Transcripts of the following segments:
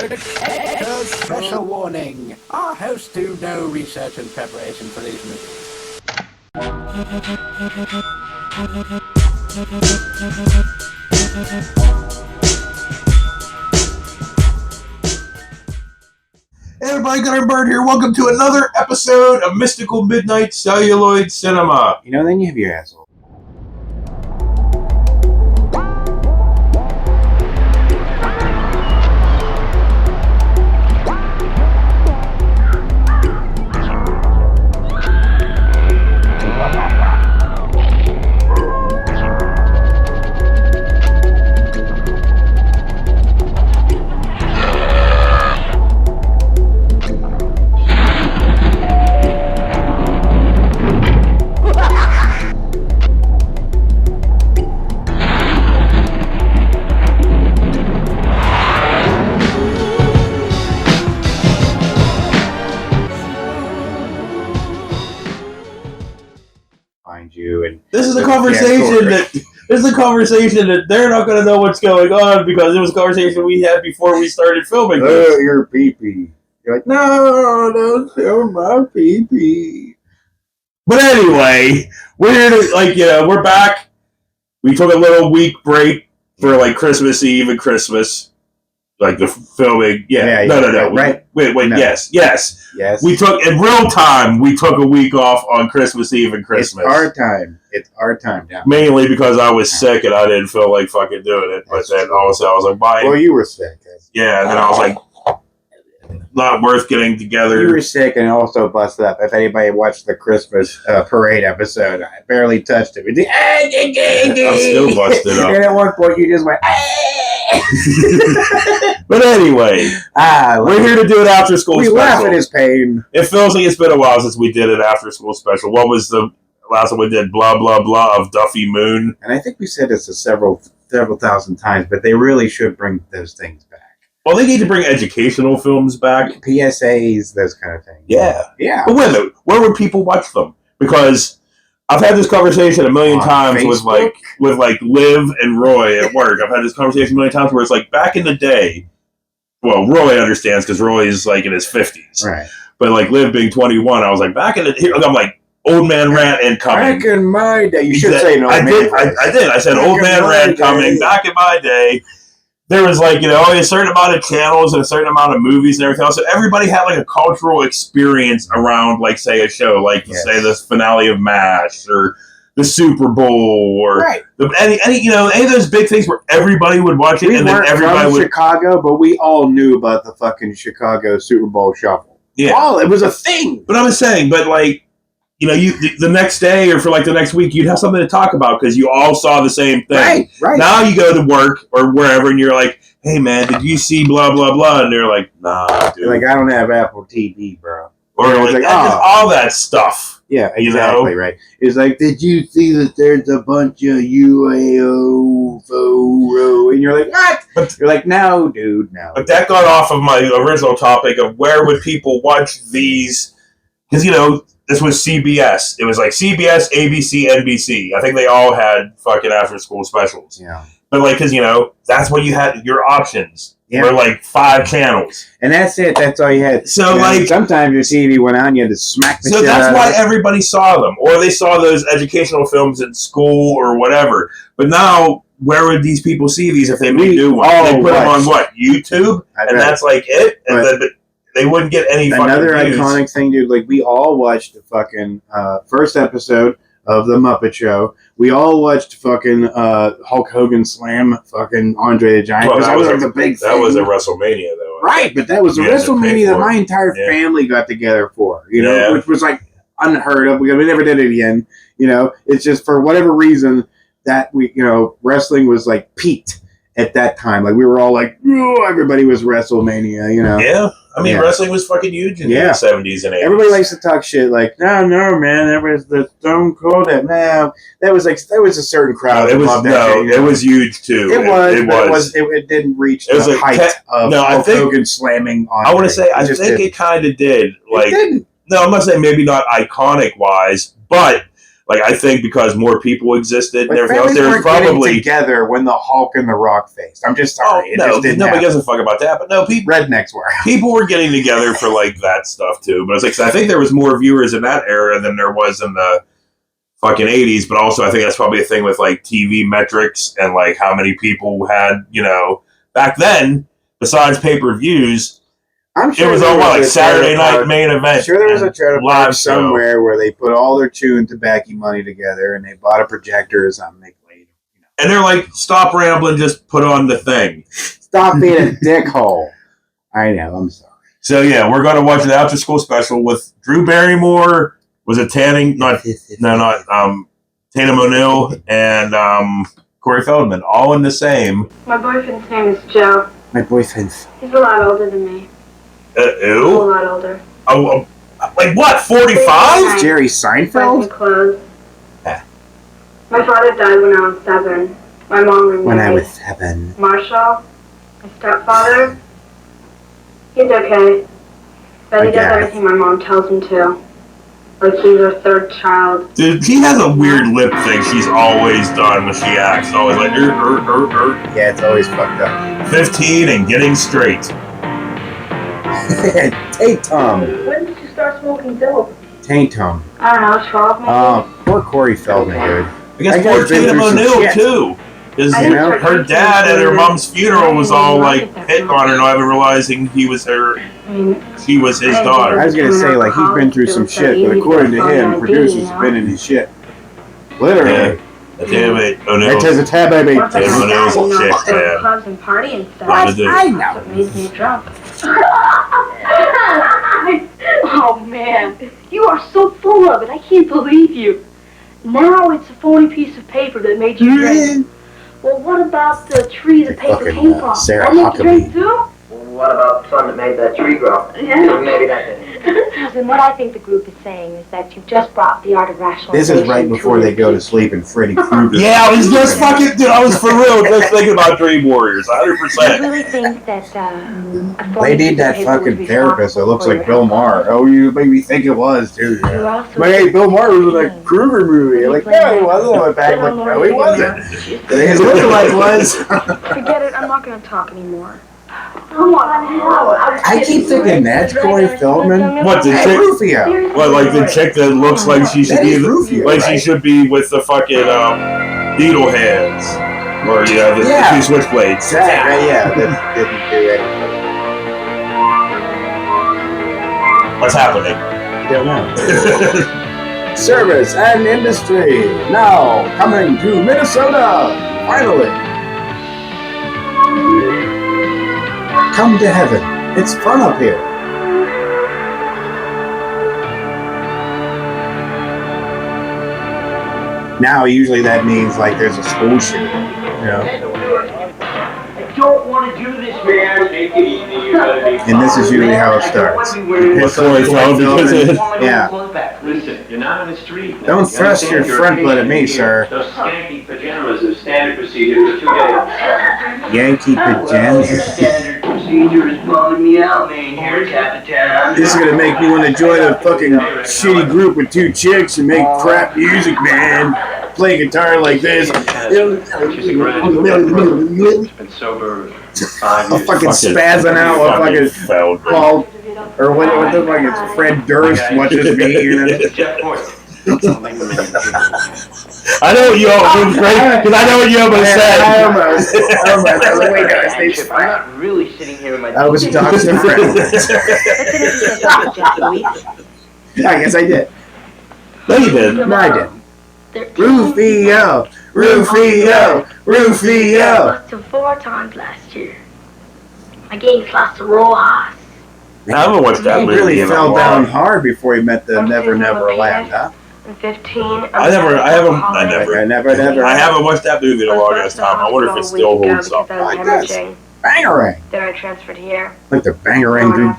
Special warning. Our hosts do no research and preparation for these movies. Hey everybody, Gunner Bird here. Welcome to another episode of Mystical Midnight Celluloid Cinema. You know, then you have your asshole. This is a conversation that they're not going to know what's going on because it was a conversation we had before we started filming. Oh, your pee-pee. You're like, no, don't show my pee-pee. But anyway, we're here to, we're back. We took a little week break for, Christmas Eve and Christmas. The filming. Yeah. No. Right. Wait. No. Yes. Yes. We took, in real time, a week off on Christmas Eve and Christmas. It's our time now. Mainly because I was sick and I didn't feel like fucking doing it. But then also I was like, bye. Well, you were sick. Yeah, and then I was like, not worth getting together. You were sick and also busted up. If anybody watched the Christmas parade episode, I barely touched it. I'm still busted up. And at one point you just went, But anyway, we're here to do an after school special. We laugh at his pain. It feels like it's been a while since we did an after school special. What was the last one we did? Blah, blah, blah of Duffy Moon. And I think we said this several thousand times, but they really should bring those things back. Well, they need to bring educational films back. PSAs, those kind of things. Yeah. But wait a minute. Where would people watch them? Because I've had this conversation a million times Facebook? with Liv and Roy at work. I've had this conversation a million times where it's like back in the day. Well, Roy understands because Roy is in his 50s. Right. But Liv being 21, I was like, back in the I'm like, old man rant incoming. Back in my day. You should say no. I did. I said old man rant coming. Back in my day. There was a certain amount of channels and a certain amount of movies and everything else. So everybody had a cultural experience around say a show, say the finale of MASH or the Super Bowl or any of those big things where everybody would watch it and then everybody would Chicago, but we all knew about the fucking Chicago Super Bowl shuffle. Yeah. Oh, it was a thing. But I'm just saying, the next day or for the next week, you'd have something to talk about because you all saw the same thing. Right. Now you go to work or wherever and you're like, hey man, did you see blah, blah, blah? And they're like, nah, dude. I don't have Apple TV, bro. Or all that stuff. Yeah, exactly, right. It's did you see that there's a bunch of UFO? And you're like, what? But you're like, no, dude, no. But that got off of my original topic of where would people watch these? Because, this was CBS. It was CBS, ABC, NBC. I think they all had fucking after school specials. Yeah. But because that's what you had. Your options were 5 channels, and that's it. That's all you had. So sometimes your TV went on, you had to smack the shit So that's out why of it. everybody saw them, or they saw those educational films at school or whatever. But now, where would these people see these if they do one? They put them on YouTube, and that's it. And then they wouldn't get any. Another fucking views. Iconic thing, dude. We all watched the fucking first episode of The Muppet Show. We all watched fucking Hulk Hogan slam fucking Andre the Giant. Well, that was the big thing. That was a WrestleMania, though. Right, but that was a WrestleMania that my entire family got together for, which was unheard of. We never did it again. It's just for whatever reason that wrestling was peaked at that time. We were all everybody was WrestleMania, Yeah. Wrestling was fucking huge in the 70s and 80s. Everybody likes to talk shit no, man, that was the Stone Cold. No, that was a certain crowd. It was huge too. It didn't reach the height of Hulk Hogan slamming on. I want to say, I think it kind of did. It didn't. No, I'm not saying maybe not iconic wise, but Like, I think because more people existed and But everything else, families there was weren't getting probably together when the Hulk and the Rock faced. I'm just sorry. It just didn't nobody happen. gives a fuck about that. But no, Rednecks were. people were getting together for like that stuff too. But it's like I think there was more viewers in that era than there was in the fucking 80s. But also, I think that's probably a thing with like TV metrics and like how many people had, back then. Besides pay-per-views. I'm sure it was all like Saturday night main event. I'm sure there was a trailer park somewhere show. where they put all their chewing tobacco money together and they bought a projector or something. They played, And they're like, stop rambling, just put on the thing. Stop being a dickhole. I know, I'm sorry. So yeah, we're going to watch the after school special with Drew Barrymore. Was it Tatum O'Neal and Corey Feldman, all in the same. My boyfriend's name is Joe. My boyfriend's. He's a lot older than me. Ew? A lot older. Oh, like what? 45? Jerry Seinfeld? Clothes. Yeah. My father died when I was 7. My mom remarried. When I was 7. Marshall, my stepfather, he's okay. But he does everything my mom tells him to. Like he's her 3rd child. Dude, she has a weird lip thing she's always done when she acts. Always like, Yeah, it's always fucked up. 15 and getting straight. Tatum. When did you start smoking dope? Tatum. I don't know, 12 maybe? Poor Corey Feldman, dude. I guess poor Tatum O'Neal, too. Because her dad at her mom's funeral was all like hitting on her, not even realizing she was his daughter. I was gonna say, like, he's been through some shit, but according to him, producers have been in his shit. Literally. O'Neal. It is a tab, baby. Tatum O'Neal's a chick, man. Clubs and party and stuff. I know. It made me drunk. Oh man, you are so full of it. I can't believe you. Now it's a phony piece of paper that made you drink. Well, what about the tree the paper came from? Sarah That made you drink Huckabee. too? What about the sun that made that tree grow? Yeah. Maybe that didn't. And what I think the group is saying is that you've just brought the art of This rationalization. is right before they go to sleep and Freddy Krueger. Yeah, I was just fucking, dude, I was for real just thinking about Dream Warriors, I 100%. really think that They need that fucking therapist that looks like Bill Maher. Oh, you made me think it was, too. But hey, Bill Maher was in a Krueger movie. Like, no, he wasn't. I went back, like, no, he wasn't. His lookalike was. Forget it. I'm not going to talk anymore. I keep thinking that's Corey Feldman. What, the Hey, chick? Rufio. What, like the chick that looks like she should That be, is Rufio, like right? she should be with the fucking needle hands, or the 2 switchblades. Right, yeah, that didn't do anything. What's happening? I don't know. Service and industry now coming to Minnesota. Finally. Come to heaven. It's fun up here. Now, usually that means like there's a school shooting, you know? I don't want to do this, man. Take it easy. You gotta make And this is usually how it starts. What's Corey Feldman? Yeah. Listen, you're not on the street. Don't thrust your front butt at me, sir. Those skanky pajamas are standard procedure for 2 days. Yankee pajamas. Standard procedure is blowing me out, man. Here, Capitan. This is gonna make me want to join a fucking shitty group with 2 chicks and make crap music, man. Play guitar like this. She's a grand. Been sober 5 I'm years. fucking spazzing out while fucking Paul, or what the fuck is Fred Durst watches me, you know? Jeff Ford. I know what you almost right? Because I know what you almost said. I almost. Wait, no, his name's I'm Fred. not really sitting here in my. I was Dr. Fred. I guess I did. No, you didn't. No, I did. Rufio! Rufio! Rufio! Lost him 4 times last year. My game's lost to Rojas. I haven't watched that He movie really in a fell while. down hard before he met the Never Never Land, huh? I'm 15. I haven't watched that movie in a long ass time. I wonder if it still holds up. Like this. Bangarang! Then I transferred here. Like the Bangarang dude.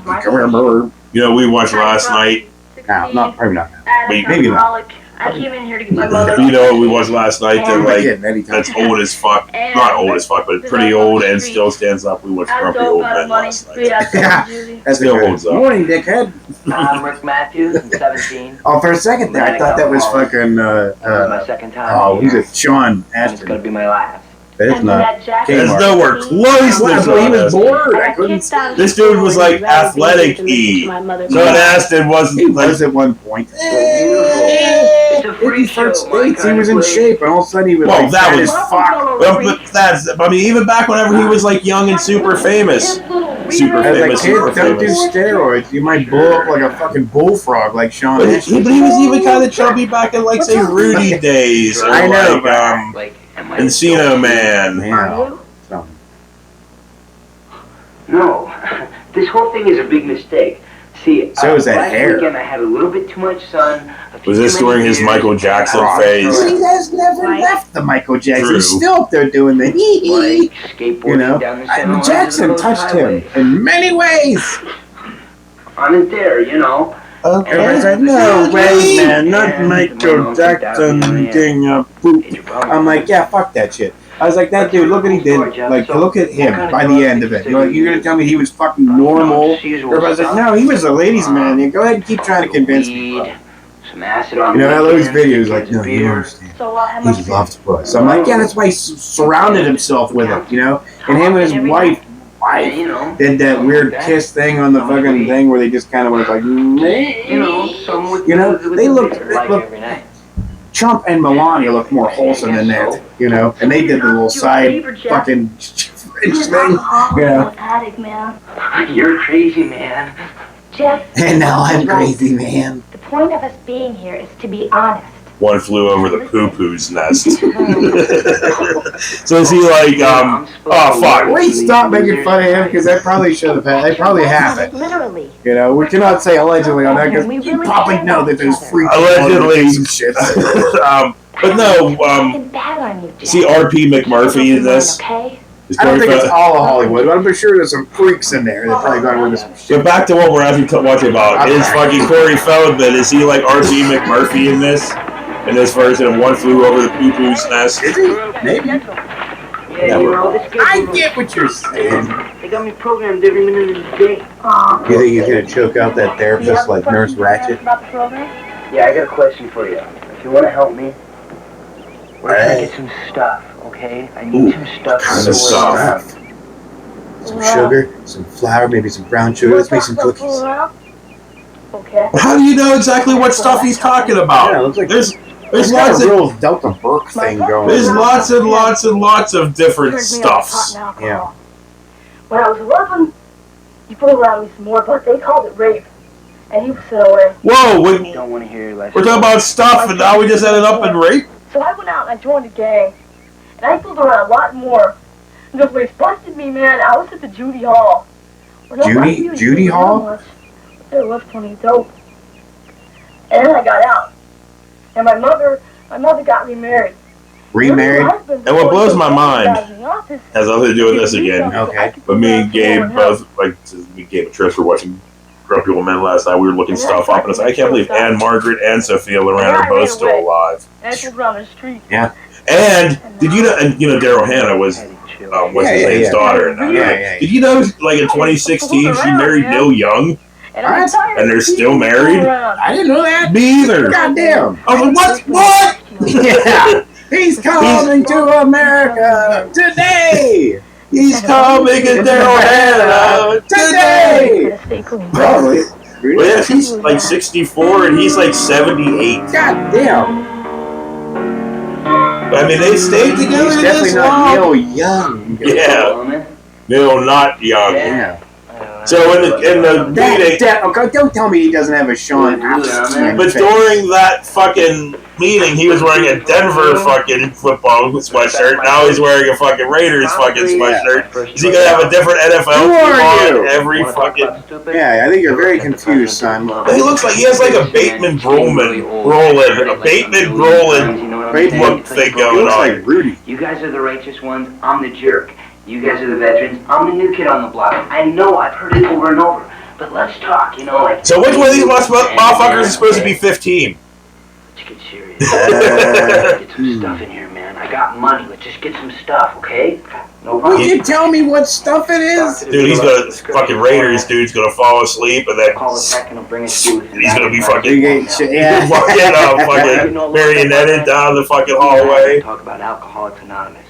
You know, we watched last night. No, not, probably not. Add Wait, maybe not. alcoholic I came in here to get my mother. You know what we watched last night? That like anytime. that's old as fuck. Not old as fuck, but pretty old and still stands up. We watched Grumpy Old Men last night. Yeah, that still holds up. Morning, dickhead. I'm Rick Matthews. I'm 17. Oh, for a second there, I thought that was fucking. This is my second time. Oh, who's here. it? Sean And it's gonna Astin. be my last. But it's not. That's nowhere close to He was Sean bored. I couldn't. Astin. This dude was like athletic-y. Sean Astin wasn't He like. was at one point. It's a In freak his first show. My states, he kind was of in place. shape, and all of a sudden he was Well, like that fat was- as fuck. Well, but that's. I mean, even back whenever he was like young and super famous. Super As a famous, kid, super don't do famous. steroids. You might blow up like a fucking bullfrog, like Sean But Astin. he was even kind of chubby back in like say Rudy days or I know, like Like, am I Encino Man. Yeah. So, No, this whole thing is a big mistake. See, So is that last hair. weekend I had a little bit too much sun. Was this during his Michael Jackson phase? he has never Right. left the Michael Jackson. True. He's still up there doing the hee hee. Like skateboarding You know, down the center lines Jackson of those touched him highways. in many ways. On his there, you know. Everybody's like, no way, man, not Michael Jackson king of poop. I'm like, yeah, fuck that shit. I was like, that dude, look what he did. Like, look at him by the end of it. You're like, you're gonna tell me he was fucking normal? Everybody's like, no, he was a ladies' man. You go ahead and keep trying to convince me. Weed, some acid on You know, I love his weekends, videos. Like, cans no, of you don't beer. understand. So how much? He loved puss. I'm like, yeah, that's why he surrounded himself with it, you know? And him and his wife You know, did that weird kiss thing on the fucking thing where they just kind of was like, you know, some with You know, with they the looked- beer, they like looked- every night. Trump and Melania look more wholesome than that, you know? And they did the little side fucking French thing, yeah. Addict, man. You're crazy, man. Jeff. And now I'm right. crazy, man. The point of us being here is to be honest. One flew over the poo-poo's nest. So is he like, oh fuck. Wait, stop making fun of him, because that probably should have happened. They probably happened. Literally. You know, we cannot say allegedly on that, because you probably know that there's freaks Allegedly. some shit. But no, Fucking bad on you, Jeff. see R.P. McMurphy in this? Okay? His I don't think it's boyfriend- all of Hollywood, but I'm pretty sure there's some freaks in there that probably got into some shit. But back to what we're actually watching about. Is fucking Corey Feldman, is he like R.P. McMurphy in this? In this version of One Flew Over the Poo-Poo's Nest? Is he? Maybe. Yeah, you know, this I get what you're saying. They got me programmed every minute of the day. You think he's gonna choke out that therapist like Nurse Ratched? About the program? Yeah, I got a question for you. If you want to help me, we're gonna get some stuff, okay? I need some stuff. Kind to of work stuff. on. Some sugar, some flour, maybe some brown sugar. Let's make some cookies. Okay. How do you know exactly what stuff he's talking about? Yeah, it looks like There's there's lots got a of real Delta Burke thing going. there's lots and lots and lots of different stuffs. Yeah. When I was 11, he put around me some more, but they called it rape. And he was sent away. Whoa, I don't want to hear your lesson. we're talking about stuff and now we just ended up in rape? So I went out and I joined a gang. And I fooled around a lot more. And the police busted me, man. I was at the Judy Hall. Well, no, I really Judy didn't Hall? do much, but there was plenty of dope. And then I got out. And my mother got remarried. Remarried? And what blows my mind has nothing to do with this again. Okay. But me and Gabe both, like, me and Gabe and Trish were watching Grumpy Old Men last night. We were looking stuff up, and it's like, I can't believe Anne Margaret and Sophia Loren are both still alive. And I pulled around the street. And did you know? And you know, Daryl Hannah was what's his name's daughter. And Yeah. Did you know, like in 2016, she married Neil Young, And I'm tired and of they're people still married? around. I didn't know that. Me either. Goddamn. I was like, what? Yeah. He's coming to America today. He's coming to Daryl Hannah Today. Stay clean. Probably. Well, yeah, she's like 64 and he's like 78. Goddamn. I mean, they stayed together He's this definitely not long. Neil Young. Yeah, no, not Young. Yeah. So in the meeting, Okay, don't tell me he doesn't have a Sean Astin but face. during that fucking meeting, he was wearing a Denver fucking football sweatshirt. Now he's wearing a fucking Raiders fucking sweatshirt. Is he gonna have a different NFL Who are team you? on every fucking? Yeah, I think you're very confused, son. He looks like he has like a Bateman Brolin look thing He going looks on. like Rudy. You guys are the righteous ones. I'm the jerk. You guys are the veterans. I'm the new kid on the block. I know. I've heard it over and over. But let's talk. You know, like. So which one of these motherfuckers is supposed to be 15? Let's get serious. Get some stuff in here, man. I got money. Let's just get some stuff, okay? No problem. Would you tell me what stuff it is? Dude, he's gonna fucking Raiders. Dude's gonna fall asleep and then he's gonna be fucking fucking marionetted down the fucking hallway. Talk about Alcoholics Anonymous.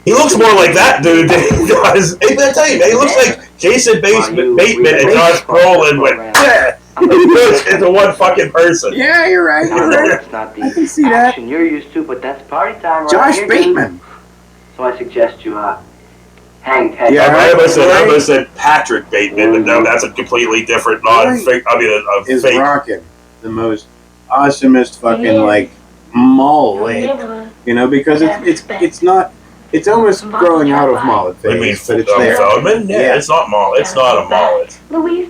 He looks more like that dude than he does. Hey, man, I tell you, man, he looks like Jason Bateman and Josh Brolin went into one fucking person. Yeah, you're right. You're right. That's not the I can see that. action you're used to, but that's party time right Josh here, Bateman. dude. So I suggest you hang Ted. Yeah, I almost said Patrick Bateman, but no, that's a completely different non-fake. I mean, a Is fake. rocking the most awesomest fucking like mullet, you know, because it's not. It's almost growing out of mullet What do you mean, phase, but it's there. Feldman? Yeah, it's not mullet. It's not a mullet. Louise,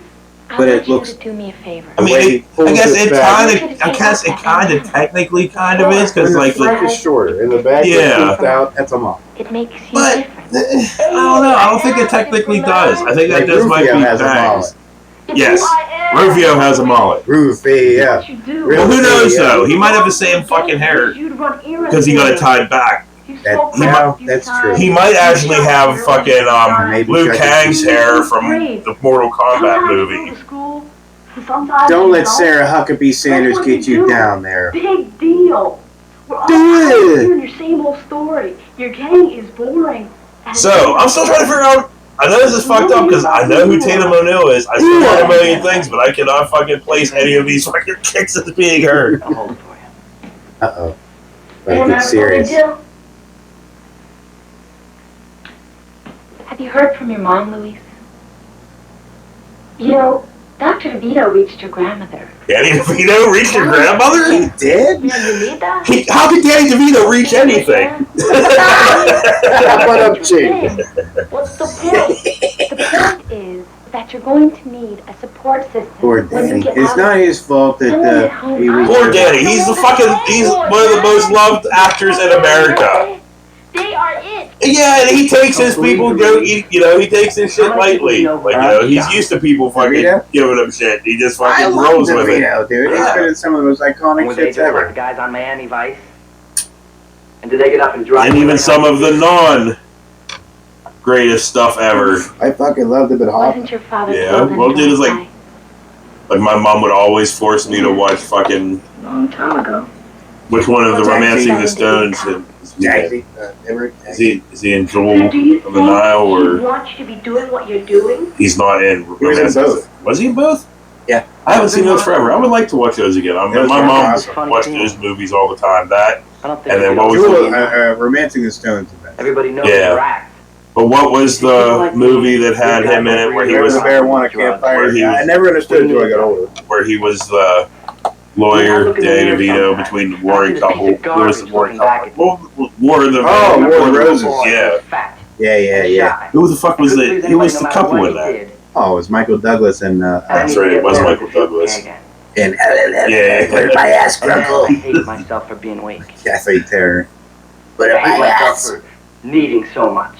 But I it want you looks- to do me a favor. I mean, I guess it kind of technically is because like the front is shorter and the back is out. That's a mullet. It makes you But different. I don't know. I don't think it technically does. I think that Like just might be Rufio has a bangs. mullet. Yes, Rufio has a mullet. Rufio. Well, who knows though? He might have the same fucking hair because he got it tied back. That's true. He might actually have fucking Liu Kang's hair from the Mortal Kombat movie. Don't let Sarah Huckabee Sanders get you down there. Big deal. We're all Do it. hearing your same old story. Your gang is boring. So I'm still trying to figure out. I know this is fucked up because I know who Tatum O'Neal is. I still know a million things, but I cannot fucking place any of these fucking kicks as being heard. I'll hold it for you. Uh-oh. Better get serious. Have you heard from your mom, Louise? You know, Dr. DeVito reached your grandmother. Danny DeVito reached your grandmother? He did? Yeah, you need that? How could Danny DeVito reach anything? What up, Chick? what's the point? The point is that you're going to need a support system. Poor when you Danny. get It's out not of his fault that he was... Poor Danny. He's one of the most loved actors in America. They are it. Yeah, and he takes his people, he takes his shit lightly. Like, he's used to people fucking giving him shit. He just I fucking love rolls with it. DeVito, dude. He's Yeah. been in some of the most iconic Were they shits just like the ever. guys on Miami Vice? And did they get up and drive? And even some of the non-greatest stuff ever. I fucking loved it, but hot. Wasn't your father Yeah, killed in well, dude, it's like- July? Like, my mom would always force me to watch fucking... Long time ago. Which one of the What's Romancing the Jackie? Stones? Jackie. Everett. Is he in Jewel Do you of the Nile, think he or wants you to be doing what you're doing? he's not in He was in Romancing? both. Was he in both? Yeah. I haven't seen those forever. I would like to watch those again. I mean, Those my are mom awesome. watched those movies all the time. That, I don't think and then they what was do. Jewel, Romancing the Stones. Everybody knows Yeah. the act. but what was the movie that had him in it where he There was was a marijuana campfire. Where he was- I never understood until I got older. the lawyer, Danny DeVito, between the warring couple? Who was the warring couple? War of the Roses. Yeah. Yeah. Who the fuck was the? Who was the couple in that? Oh, it was Michael Douglas and That's right, it was Michael Douglas. and Yeah. put my ass I crumple. hate myself for being weak. Cafe Terror. Put I hate my myself ass. for needing so much.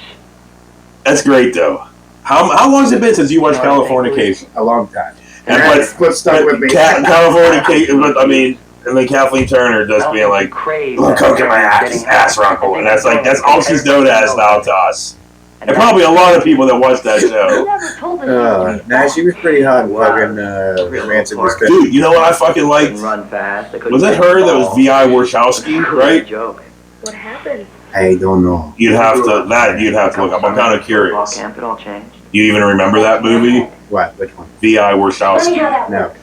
That's great though. How long has it been since you watched Californication? A long time. And that's what stuck with me. Californication, but I mean, and then Kathleen Turner just being like, "Look, coke in my ass runkle," and that's all she's known as now to us, and probably a lot of people that watch that You show. never told us. Nah, she was pretty hot in fucking Romancing the Stones. Dude, you know what I fucking liked? Run fast. Was it her that was V.I. Warshawski, right? Joke. What happened? I don't know. You'd have to look up. I'm kind of curious. Camp, it all changed. You even remember that movie? What? Which one? V.I. Funny Warshawski. how that No. works.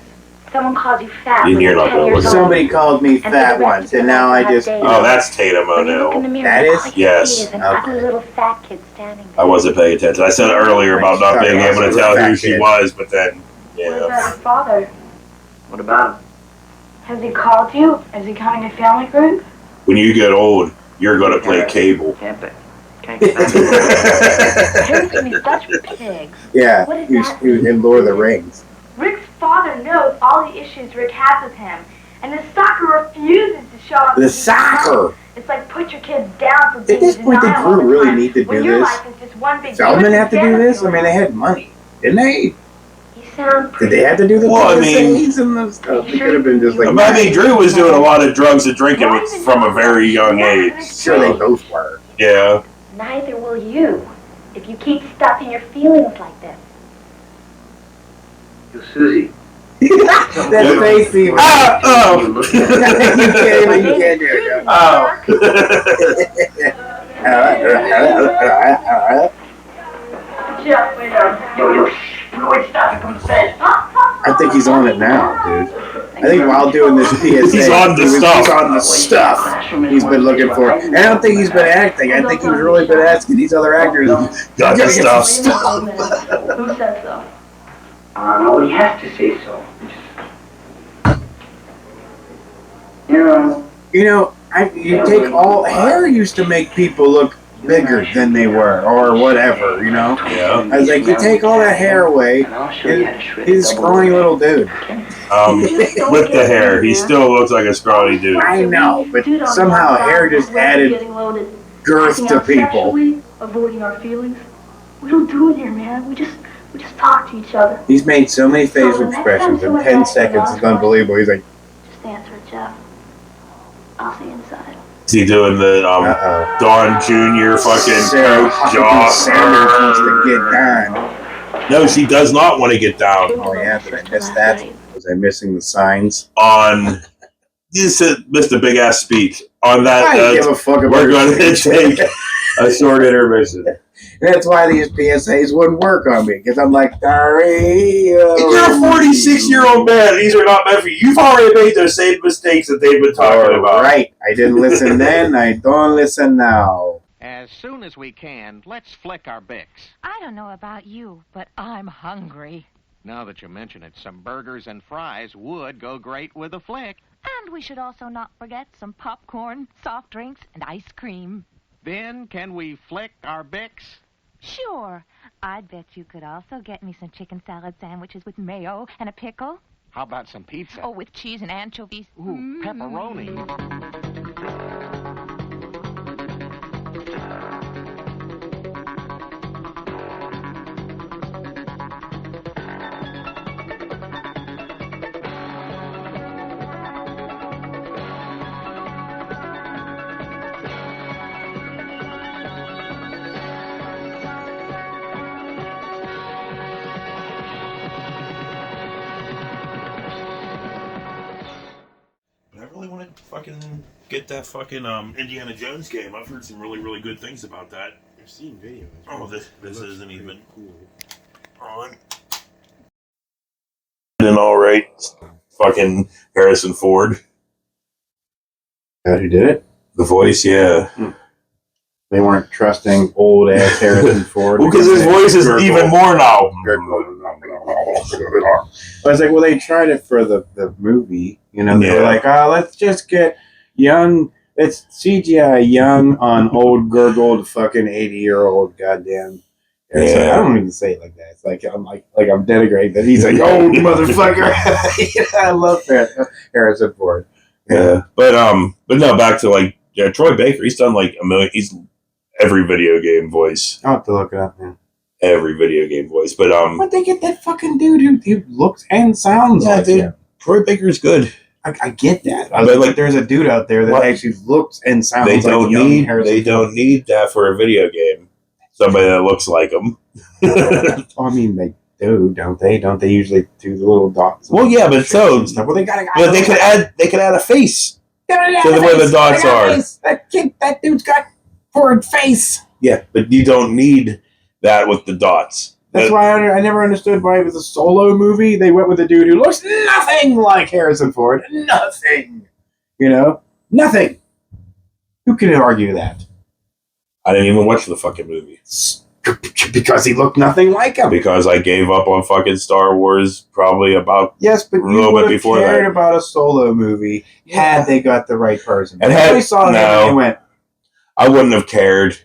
Someone calls you fat. You when hear you're about 10 that, years wasn't old. Somebody called me fat once, and now I just. Oh, that's Tatum When you look in the O'Neal. mirror, That all is? you can Yes. see is an Okay. ugly little fat kid standing I there. wasn't paying attention. I said earlier about not being able to tell who she was, but then, What yeah. about your father? What about him? Has he called you? Is he coming to family group? When you get old, you're gonna play cable. Can't pay. Can't get that. Parents can be such pigs. Yeah, What is he was that? in Lord of the Rings. Rick's father knows all the issues Rick has with him, and the soccer refuses to show up. The soccer! It's like put your kids down for being At this point, did denial all Drew the really time, need to when do your this? life is just one big Feldman have to do fantasy this? I mean, land. they had money, didn't they? He's sound Did they have to do the PSAs and the stuff? It could have been just like. I mean, Drew was doing a lot of drugs and drinking from a very young age. Sure, they both were. Yeah. Neither will you, if you keep stuffing your feelings like this. Yo, Susie. That face even. Oh! You can't do it. Oh. Jeff, wait up. Yo, shh. We always stop from the bed. I think he's on it now, dude. I think while doing this PSA, He's on the stuff. He's on the stuff he's been looking for. And I don't think he's been acting. I think he's really been asking these other actors. Got the stuff. Who said so? Nobody has to say so. You take all hair used to make people look bigger than they were, or whatever, you know. Yeah. I was like, you take all that hair away, he's a scrawny little dude. With the hair, he still looks like a scrawny dude. I know, but somehow hair just added girth to people. Avoiding our feelings. We don't do it here, man. We just talk to each other. He's made so many facial expressions in 10 seconds. It's unbelievable. He's like, just answer it, Jeff. I'll see you inside. Is he doing the Dawn Jr. fucking jaw? Sarah wants to get down. No, she does not want to get down. Oh yeah, did I miss that? Was I missing the signs? On you missed a big ass speech on that. I don't give a fuck about we're going to take a short intermission. That's why these PSAs wouldn't work on me, because I'm like, sorry. You're a 46-year-old man. These are not meant for you. You've already made those same mistakes that they've been talking about. Right. I didn't listen then. I don't listen now. As soon as we can, let's flick our bics. I don't know about you, but I'm hungry. Now that you mention it, some burgers and fries would go great with a flick. And we should also not forget some popcorn, soft drinks, and ice cream. Then, can we flick our bics? Sure. I'd bet you could also get me some chicken salad sandwiches with mayo and a pickle. How about some pizza? Oh, with cheese and anchovies. Ooh, pepperoni. Fucking get that fucking Indiana Jones game. I've heard some really, really good things about that. I've seen videos. Oh, this isn't even cool. On. And all right, fucking Harrison Ford. Who did it? The voice, yeah. They weren't trusting old ass Harrison Ford. Well, because his voice is even more now. I was like, well, they tried it for the movie. You know, they were like, let's just get young. It's CGI young on old gurgled fucking 80-year-old goddamn. Yeah. I don't even say it like that. It's like I'm denigrating that he's like old motherfucker. I love that Harrison Ford. Yeah, but no, back to Troy Baker. He's done like a million. He's every video game voice. I'll have to look it up, man. Every video game voice, but But they get that fucking dude who looks and sounds like dude. him. Troy Baker's good. I get that. I was like, there's a dude out there that actually looks and sounds like young Harrison They don't need that for a video game. Somebody that looks like him. I mean, they do, don't they? Don't they usually do the little dots? Well, yeah, but so. Well, they got. But they could add a face to where the dots are. That dude's got forward face. Yeah, but you don't need that with the dots. That's why I never understood why it was a solo movie. They went with a dude who looks nothing like Harrison Ford. Nothing. You know? Nothing. Who can argue that? I didn't even watch the fucking movie. Because he looked nothing like him. Because I gave up on fucking Star Wars probably about but a little bit before that. Cared about a solo movie had they got the right person. And I wouldn't have cared.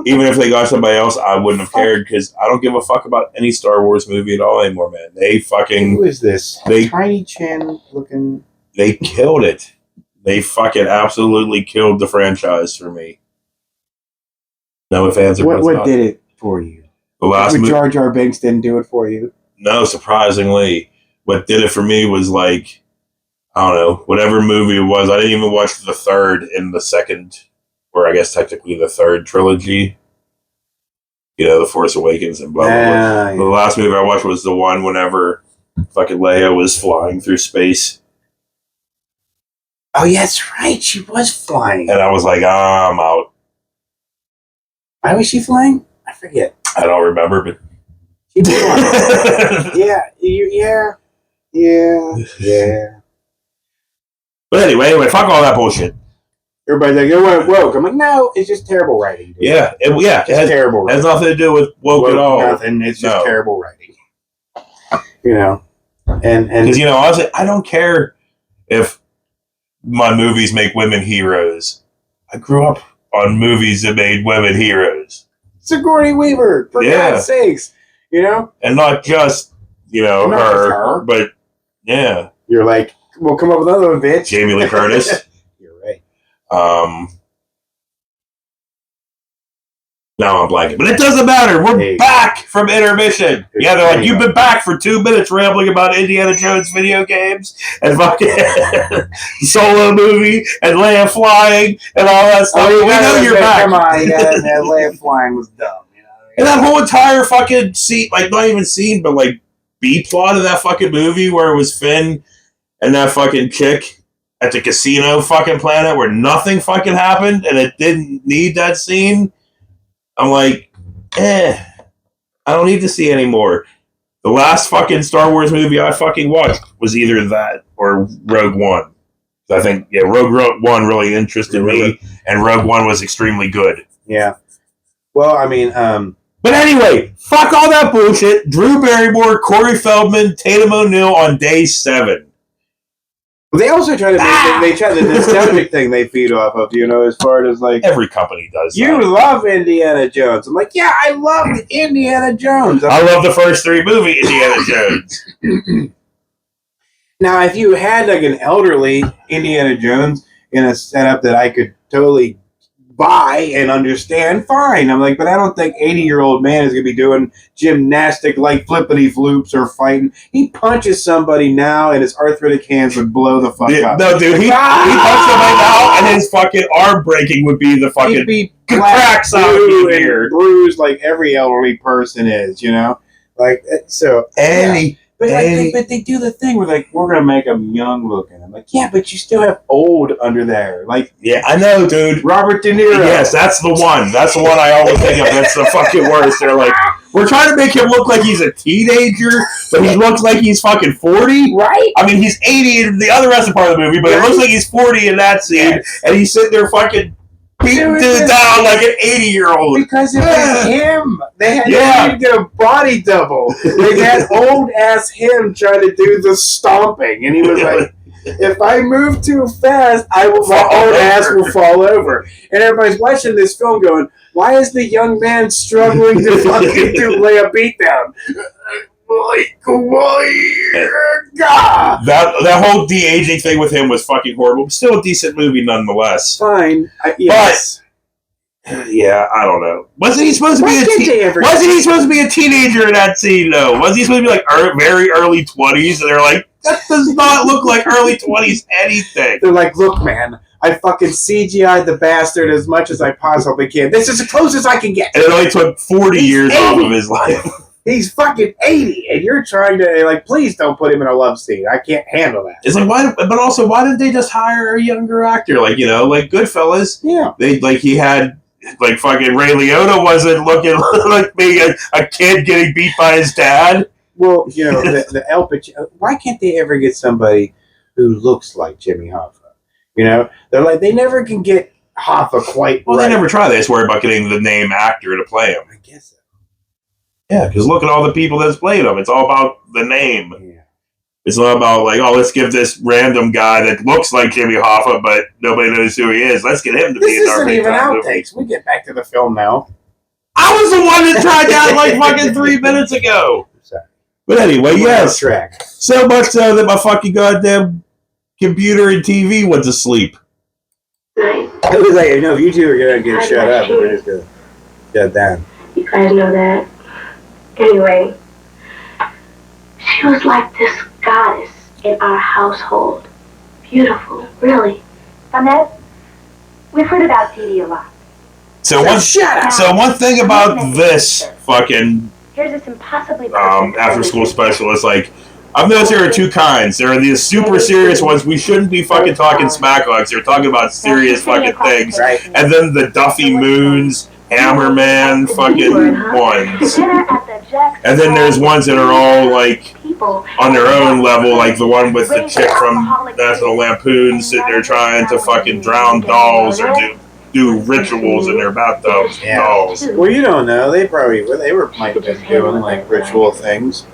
Even if they got somebody else, I wouldn't have cared because I don't give a fuck about any Star Wars movie at all anymore, man. They fucking... Who is this? Tiny chin looking... They killed it. They fucking absolutely killed the franchise for me. No fans are What did it for you? The last Jar Jar Binks didn't do it for you. No, surprisingly. What did it for me was like, I don't know, whatever movie it was. I didn't even watch the third in the second, or I guess technically the third trilogy. You know, The Force Awakens and blah, blah, blah. Yeah. The last movie I watched was the one whenever fucking Leia was flying through space. Oh, yeah, that's right. She was flying. And I was like, I'm out. Why was she flying? I forget. I don't remember, but... She was flying. Yeah. But anyway, fuck all that bullshit. Everybody's like, "You're woke." I'm like, no, it's just terrible writing. Dude. Yeah, it has terrible writing. Has nothing to do with woke at all. Nothing. It's just terrible writing. You know, and because honestly, I don't care if my movies make women heroes. I grew up on movies that made women heroes. Sigourney Weaver, for God's sakes, and not just her, but yeah. You're like, we'll come up with another one, bitch. Jamie Lee Curtis. You're right. Now I'm blanking, but it doesn't matter. We're back from intermission. Yeah, they're like, you've been back for 2 minutes rambling about Indiana Jones video games and fucking Solo movie and Leia flying and all that stuff. We know you're back. Come on, that Leia flying was dumb. And that whole entire fucking scene, like not even scene, but like B-plot of that fucking movie where it was Finn and that fucking chick at the casino fucking planet where nothing fucking happened and it didn't need that scene. I'm like, I don't need to see anymore. The last fucking Star Wars movie I fucking watched was either that or Rogue One. I think, Rogue One really interested me, and Rogue One was extremely good. Yeah. Well, I mean, But anyway, fuck all that bullshit. Drew Barrymore, Corey Feldman, Tatum O'Neal on day 7. They also try to they try the nostalgic thing they feed off of, as far as like every company does. You love Indiana Jones. I'm like, yeah, I loved Indiana Jones. I love the first 3 movies, Indiana Jones. Now, if you had like an elderly Indiana Jones in a setup that I could totally buy and understand, fine. I'm like, but I don't think 80-year-old man is going to be doing gymnastic like flippity floops or fighting. He punches somebody now and his arthritic hands would blow the fuck up. No, dude, he punched somebody now and his fucking arm breaking would be the fucking cracks out here. Bruised like every elderly person is, Like, so... But they do the thing where like we're gonna make them young looking. I'm like, yeah, but you still have old under there. Like, yeah, I know, dude. Robert De Niro. Yes, that's the one. That's the one I always think of. That's the fucking worst. They're like, we're trying to make him look like he's a teenager, but he looks like he's fucking 40. Right? I mean, he's 80 in the other rest of part of the movie, but it looks like he's 40 in that scene, and he's sitting there fucking beating dude down like an 80-year-old. Because it was him. They had to get a body double. They had old-ass him trying to do the stomping. And he was like, if I move too fast, my old ass will fall over. And everybody's watching this film going, why is the young man struggling to fucking lay a beat down? That whole de-aging thing with him was fucking horrible. Still a decent movie nonetheless. Fine. Yes. But yeah, I don't know. Wasn't he supposed to be a teenager in that scene though? Wasn't he supposed to be like very early 20s? And they're like, that does not look like early 20s anything. They're like, look, man, I fucking CGI'd the bastard as much as I possibly can. This is as close as I can get. And it only took 40 years off of his life. He's fucking 80, and you're trying to, like, please don't put him in a love scene. I can't handle that. It's like, why didn't they just hire a younger actor? Like, like Goodfellas. Yeah. He had, like, fucking Ray Liotta wasn't looking like being a kid getting beat by his dad. Well, the El Pacino, why can't they ever get somebody who looks like Jimmy Hoffa? They're like, they never can get Hoffa quite right. They never try. They just worry about getting the name actor to play him. I guess so. Yeah, because look at all the people that's played him. It's all about the name. Yeah. It's not about like, oh, let's give this random guy that looks like Jimmy Hoffa, but nobody knows who he is. Let's get him to be in our This isn't even outtakes. We get back to the film now. I was the one that tried that like fucking 3 minutes ago. Sorry. But anyway, yes. Track. So much so that my fucking goddamn computer and TV went to sleep. Nice. It was like, if you two are going to get shut up, we're just going to shut down. You guys know that. Anyway, She was like this goddess in our household. Beautiful, really. Annette, we've heard about Dee Dee a lot. So one thing about this fucking Here's this impossibly after school special is like, I've noticed there are two kinds. There are these super serious ones we shouldn't be fucking talking smack on. They're talking about serious fucking things. Right. And then the Duffy Moons, Hammerman fucking ones. And then there's ones that are all like on their own level, like the one with the chick from National Lampoon sitting there trying to fucking drown dolls or do rituals in their bathtubs. Yeah. Dolls. Well, you don't know. They might have been doing like ritual things.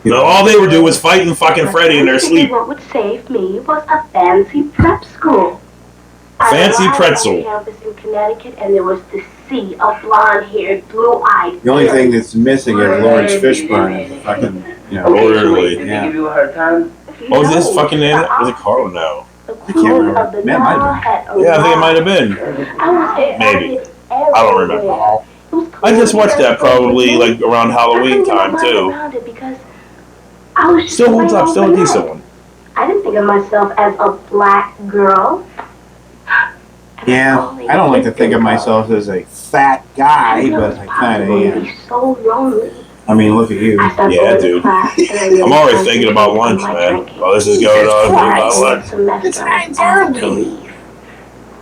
No, all they were doing was fighting fucking Freddy in their sleep. What would save me was a fancy prep school. Fancy pretzel. I arrived on campus in Connecticut, and there was this sea of blonde-haired, blue-eyed. The only thing that's missing is Lawrence Fishburne as a fucking, Orderly. Did they give you a hard time? What was his fucking name? Was it Carl now? The I can't remember. of the Man, might Nile have had Yeah, I think it might have been. I was Maybe. I I don't remember. I just watched that probably like around Halloween time too. Still holds up, still a decent one. I didn't think of myself as a black girl. Yeah, I don't like to think of myself as a fat guy, but I kind of am. So lonely. I mean, look at you. Yeah, dude. I'm always thinking about lunch, man. While this is going on, thinking about lunch. It's 9:30.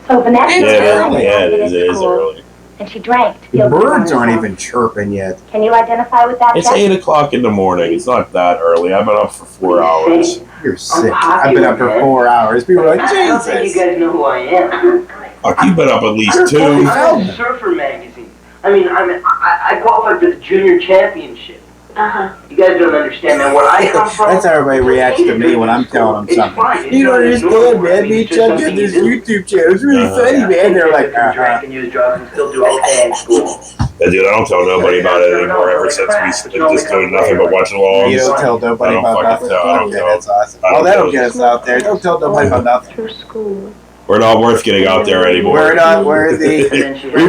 So Vanessa Yeah, it is early. and she drank to The feel good birds about aren't herself. even chirping yet. Can you identify with that? It's Jeff? 8 o'clock in the morning. It's not that early. I've been up for 4 hours. You're sick. I've been up for 4 hours. People are like, I don't think you Jesus. guys know who I am. Fuck, you've been up at least You're 2. fucking I'm a surfer magazine. I qualified for the junior championship. You guys don't understand, man. Where I come from. That's how everybody reacts to me when I'm telling them It's something. fine. You don't It's understand, normal. man. I mean, Me it's and just Chuck something did this you do. YouTube channel. It's really funny, man. They're like, You drink and use drugs and still do okay in school. Yeah, dude, I don't tell nobody about it anymore ever since we've been just doing nothing but watching along. You don't tell nobody I don't about fucking nothing. tell. I don't Okay, tell. that's awesome. I don't Well, that'll tell. get us out there. Don't tell nobody about nothing. Through school. We're not worth getting out there anymore. We're not worthy. We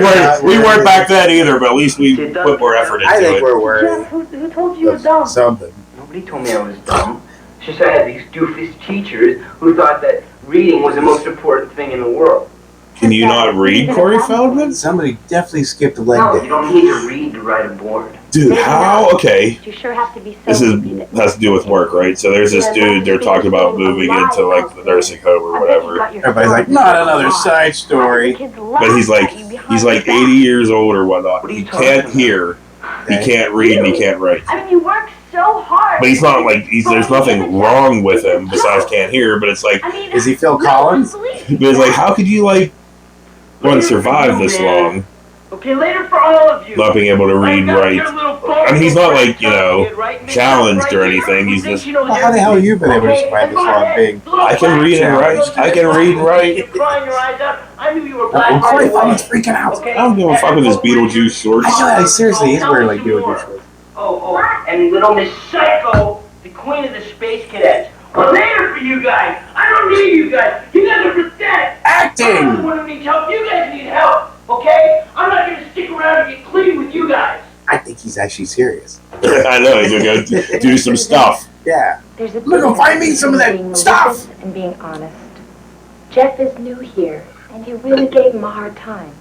weren't back then either, but at least we put more effort into I think it. we're worthy. Jeff, who told you you were dumb? Something. Nobody told me I was dumb. It's just I had these doofus teachers who thought that reading was the most important thing in the world. Can you not read, Corey Feldman? Somebody definitely skipped a leg No, you day. don't need to read to ride a board. Dude, how? Okay. You sure have to be so This happy that has to do with work, right? So there's this dude, they're talking about moving into like the nursing home or whatever. Everybody's like, not another side story. But he's like 80 years old or whatnot. He can't hear, he can't read, and he can't write. I mean, you work so hard. But he's not like, there's nothing wrong with him besides can't hear, but it's like, I mean, Is he Phil Collins? but it's like, how could you like want to survive this long Okay, later for all of you. not being able to read and write? I mean, he's not like, challenged or anything. He's just, Well, how the hell have you been able to survive this long being? I can read and write. I can read and write. You're crying your eyes out. I knew you were Well, black. Corey Feldman's freaking out. I don't give a fuck with his Beetlejuice shorts. I seriously, he's wearing like Beetlejuice shorts. Oh, and little Miss Psycho, the queen of the space cadets. Well, later for you guys. I don't need you guys. You guys are pathetic. I don't Acting! want to need help. You guys need help, okay? I'm not going to stick around and get clean with you guys. I think he's actually serious. I know, he's gonna go do some stuff. Yeah. there's a Look, go find me some of that being stuff. malicious and being honest. Jeff is new here, and you really gave him a hard time.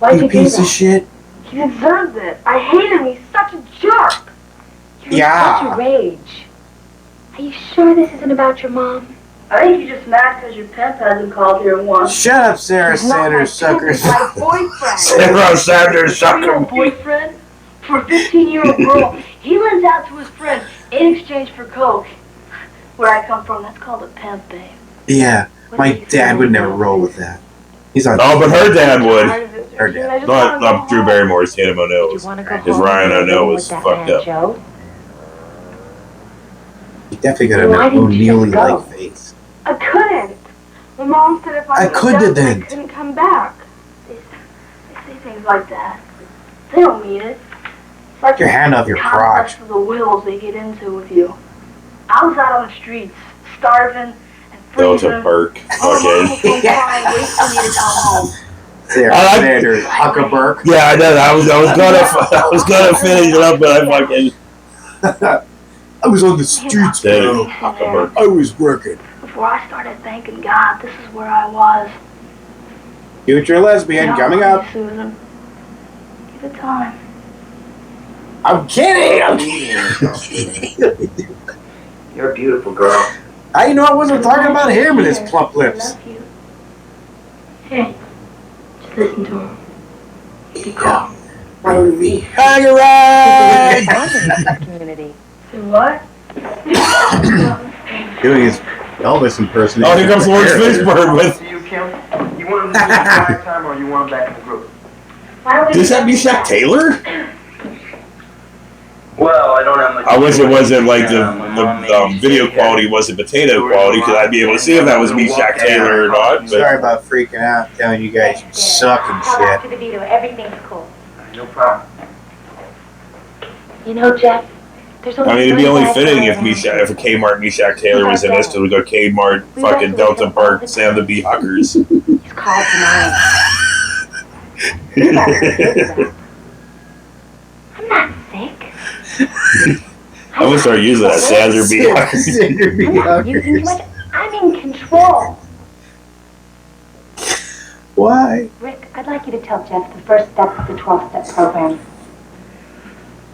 Why'd You you do piece that? of shit. He deserves it. I hate him. He's such a jerk. You're in Yeah. such a rage. Are you sure this isn't about your mom? I think you're just mad because your pimp hasn't called here once. Shut up, Sarah He's not my Sanders, pimp, suckers. he's my boyfriend. Sarah Sanders, Your real boyfriend for a 15-year-old girl. He lends out to his friends in exchange for coke. Where I come from, that's called a pimp, babe. Yeah, my dad would never roll with that. He's on. Oh, but her dad would. Her dad. I just Not wanna go Drew home. Barrymore's Tatum Did O'Neill. you want to go Because home Ryan and O'Neill live was with that fucked man, up. Joe? He definitely got Why an didn't you O'Neilly just go? like face. I couldn't. My mom said if I I moved couldn't out, then. I couldn't come back. They say things like that. They don't mean it. It's like Take your hand off your complex crotch. of the wills they get into with you. I was out on the streets, starving and freezing. Delta Burke. My mom was Fucking. home crying, waiting for me to come home. Sarah I like- Sanders, Huckleberg. Yeah, I know. I was gonna finish it up, but I fucking. I was on the streets, bro. I was working. Before I started thanking God, this is where I was. Future lesbian coming up. Susan. Give it time. I'm kidding. You're a beautiful girl. I know I wasn't talking about him and his plump lips. I love you. Hey, just listen to him. Be calm. Hang around. Community. Do what? Doing his Elvis impersonation. Oh, here comes Lawrence Fishburne with. See you, Kim? You want him to do the time or you want him back in the group? Does that mean Shaq Taylor? Well, I don't have much. I wish it wasn't like the video quality wasn't potato quality, because I'd be able to see if that was Shaq Taylor or not. But Sorry about freaking out, telling you guys you suck and Call out to shit. the veto. Everything's cool. No problem. You know, Jeff, there's only I mean, it'd be three only guys fitting if around. if a Kmart Shaq Taylor was in this, to go Kmart, fucking Delta Park, Sam the Bee Huckers. He's called tonight. I'm not sick. I'm gonna start using that Sam the Bee Huckers. I'm not using too much. I'm in control. Why? Rick, I'd like you to tell Jeff the first step of the 12-step program.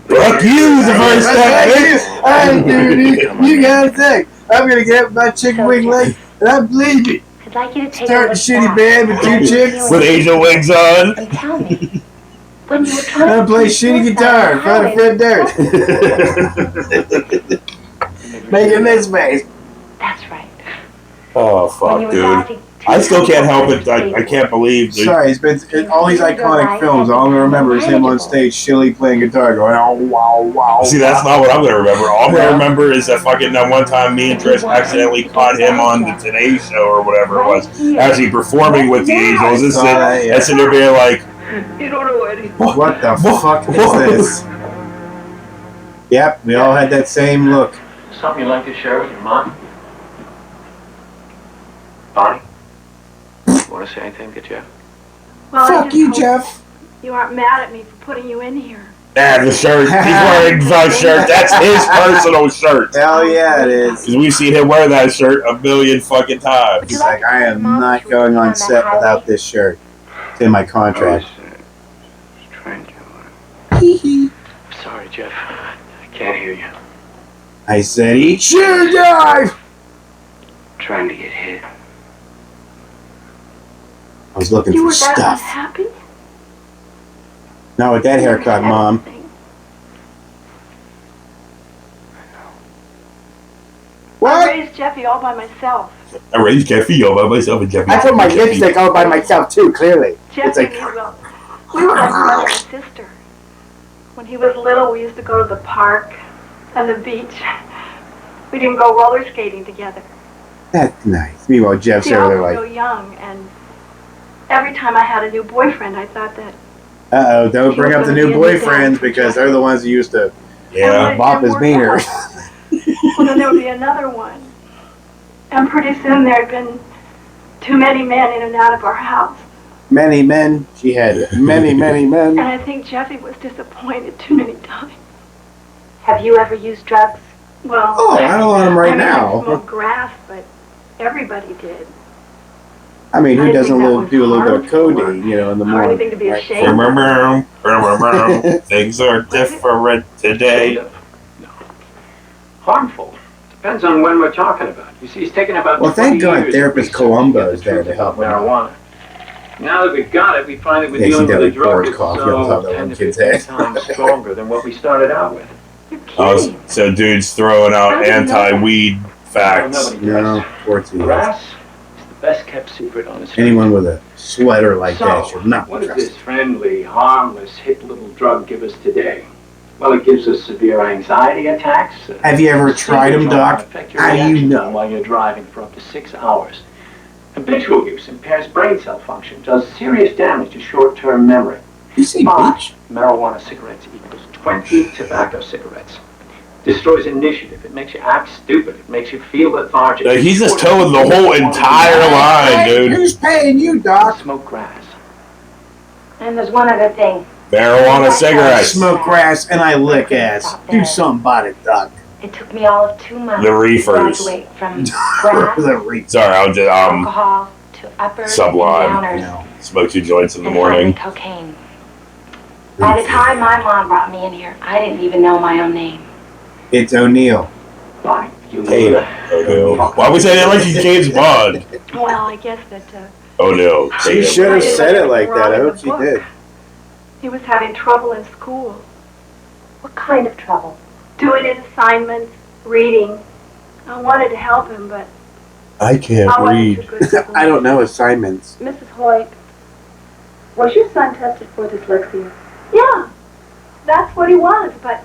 Fuck you, the first step, bitch. Hey, dude, you gotta think. I'm gonna get my chicken wing leg, and I'm leaving. I'd like you to take Start a a look shitty back band with two chicks. With angel wings on. and tell me when you were trying I to play do shitty suicide, guitar, how trying to it- fit dirt. Making this face. That's right. Oh, When fuck, you were dude. dodging I still can't help it. two I can't believe that. Sorry, it's been all these iconic films. All I'm gonna remember is him on stage, shilly playing guitar, going, oh, wow, wow. See, that's not what I'm gonna remember. All I'm gonna remember is that fucking that one time me and Trish accidentally caught him on the Today Show or whatever it was, actually performing with the Angels, and sitting there being like, You don't know anything. What the fuck is this? Yep, we all had that same look. Something you'd like to share with your mom? Bonnie? Want to say anything to Jeff? Well, I Fuck just you, hope Jeff. You aren't mad at me for putting you in here. the shirt. He's wearing the shirt. That's his personal shirt. Hell yeah, it is. Because we've seen him wear that shirt a million fucking times. He's like, I am not going on set without this shirt. It's in my contract. Trying to. Sorry, Jeff. I can't hear you. I said, eat shit or die! Trying to get hit. I was looking You for were that stuff. unhappy? Not with that haircut, Mom. I What? raised Jeffy all by myself. I raised Jeffy all by myself and Jeffy. I put my lipstick all by myself too, clearly. Jeffy It's like, knew well. We were like brother and sister. When he was little, we used to go to the park and the beach. We didn't go roller skating together. that's nice. Meanwhile, Jeff's See, I over was there like, real young, and every time I had a new boyfriend, I thought that uh-oh, don't bring up the new boyfriends because they're the ones who used to Yeah. bop his meaner. well, then there would be another one. And pretty soon there had been too many men in and out of our house. Many men. She had many, many men. And I think Jeffy was disappointed too many times. Have you ever used drugs? Well, Oh, I don't want him right I mean, now. I smoked grass, but everybody did. I mean, I who think doesn't that was do a little bit of harmful. codeine, you know, in the Or anything morning? to be right? ashamed of. Things are different today. No. Harmful. Depends on when we're talking about. You see, it's taken about Well, thank 20 God years therapist to research Columbo's the there truth to help about him out. marijuana. Now that we've got it, we find that we're Yeah, dealing see with a that drug pours that's coffee on top so of that 10 one to kid's 15 head. times stronger than what we started out with. You're Oh, kidding. so dude's throwing out anti-weed facts. Nobody does. No, poor too. Grass is the best kept secret on the street. Anyone with a sweater like that So, should not what be does trusted. this friendly, harmless, hip little drug give us today? Well, it gives us severe anxiety attacks. Have you ever tried them, Doc? How do you know? While you're driving for up to 6 hours. Habitual use impairs brain cell function, does serious damage to short-term memory. You say But bitch? marijuana cigarettes equals 20 tobacco cigarettes. Destroys initiative. It makes you act stupid. It makes you feel lethargic. Like, he's just towing the whole entire line, Hey, dude. who's paying you, Doc? Smoke grass. And there's one other thing. Marijuana cigarettes. Smoke grass and I lick ass. Do something about it, Doc. It took me all of 2 months The reefers. to graduate from grass, Sorry, I'll just alcohol, to uppers Sublime. and downers, Smoke 2 joints in the and finally morning. cocaine. By the time my mom brought me in here, I didn't even know my own name. It's O'Neill. Tatum. O'Neill. Why would we say that like she's James Bond? Well, I guess that O'Neill. She Tatum. should have said it like that. I hope she did. he was having trouble in school. What kind of trouble? Doing his assignments, reading. I wanted to help him, but I can't I wasn't read. too good with him. I don't know assignments. Mrs. Hoyt, was your son tested for dyslexia? Yeah, that's what he was, but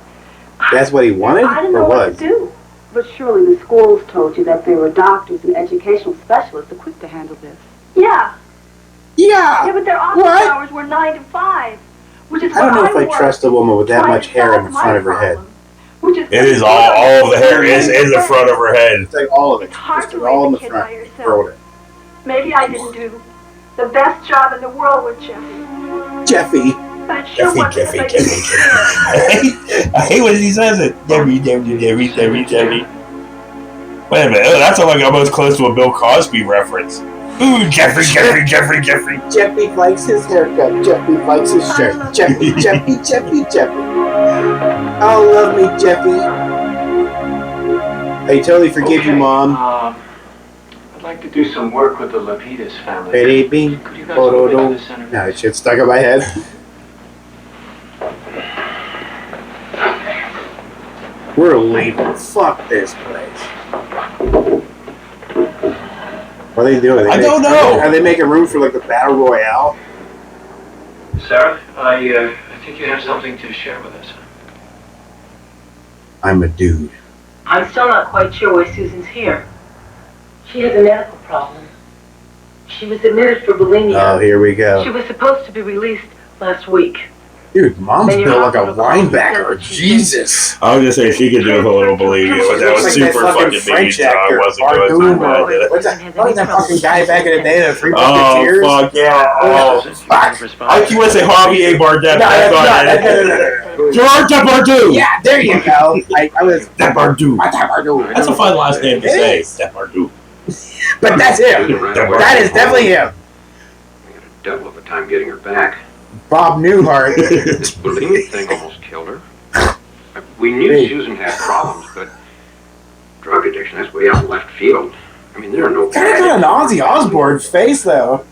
That's what he wanted I didn't know or what was? to do. But surely the schools told you that there were doctors and educational specialists equipped to handle this. Yeah, Yeah. but their office What? hours were 9 to 5, which is I don't know what if I worked, trust a woman with that trying much to hair in solve the front of her my head. problem, which is It is all of the hair is in the front of her head. It's like all of it. It's hard Just to all in raise the a kid by front. yourself. Throw it. Maybe I didn't do the best job in the world with Jeffy. Jeffy. But it sure wasn't Jeffy. because I didn't care. I hate when he says it. Debbie. Wait a minute. Oh, that's like almost close to a Bill Cosby reference. Ooh, Jeffrey. Jeffy likes his haircut. Jeffy likes his shirt. Jeffy. Oh, love me, Jeffy. I totally forgive you, Mom. I'd like to do some work with the Lapidus family. Betty Bing. Could you guys look into the center? No, shit stuck in my head. We're leaving. Fuck this place. What are they doing? I don't know. Are they making room for like the battle royale? Sarah, I think you have something to share with us. I'm a dude. I'm still not quite sure why Susan's here. She has a medical problem. She was admitted for bulimia. Oh, here we She go. was supposed to be released last week. Dude, Mom's Then your built like a hospital linebacker. said that she Jesus. I was gonna say she could do it a little bulimia, but that was Looks super like that fucking French mean, so I actor, wasn't going Bardoom, to do or- it. What's that? What was that fucking guy back in the day? The Three Oh, Musketeers? fuck yeah. Oh, fuck. I you want to say Javier Bardem. No. Gerard Depardieu. Yeah, there you go. I was Depardieu. Depardieu. That's a fun last name to say. Depardieu. But that's him. That is definitely him. We had a devil of a time getting her back. Bob Newhart. This bulimia thing almost killed her. We knew Susan had problems, but drug addiction, that's way out in left field. I mean, there are no... Kind of got an Ozzy Osbourne face, though.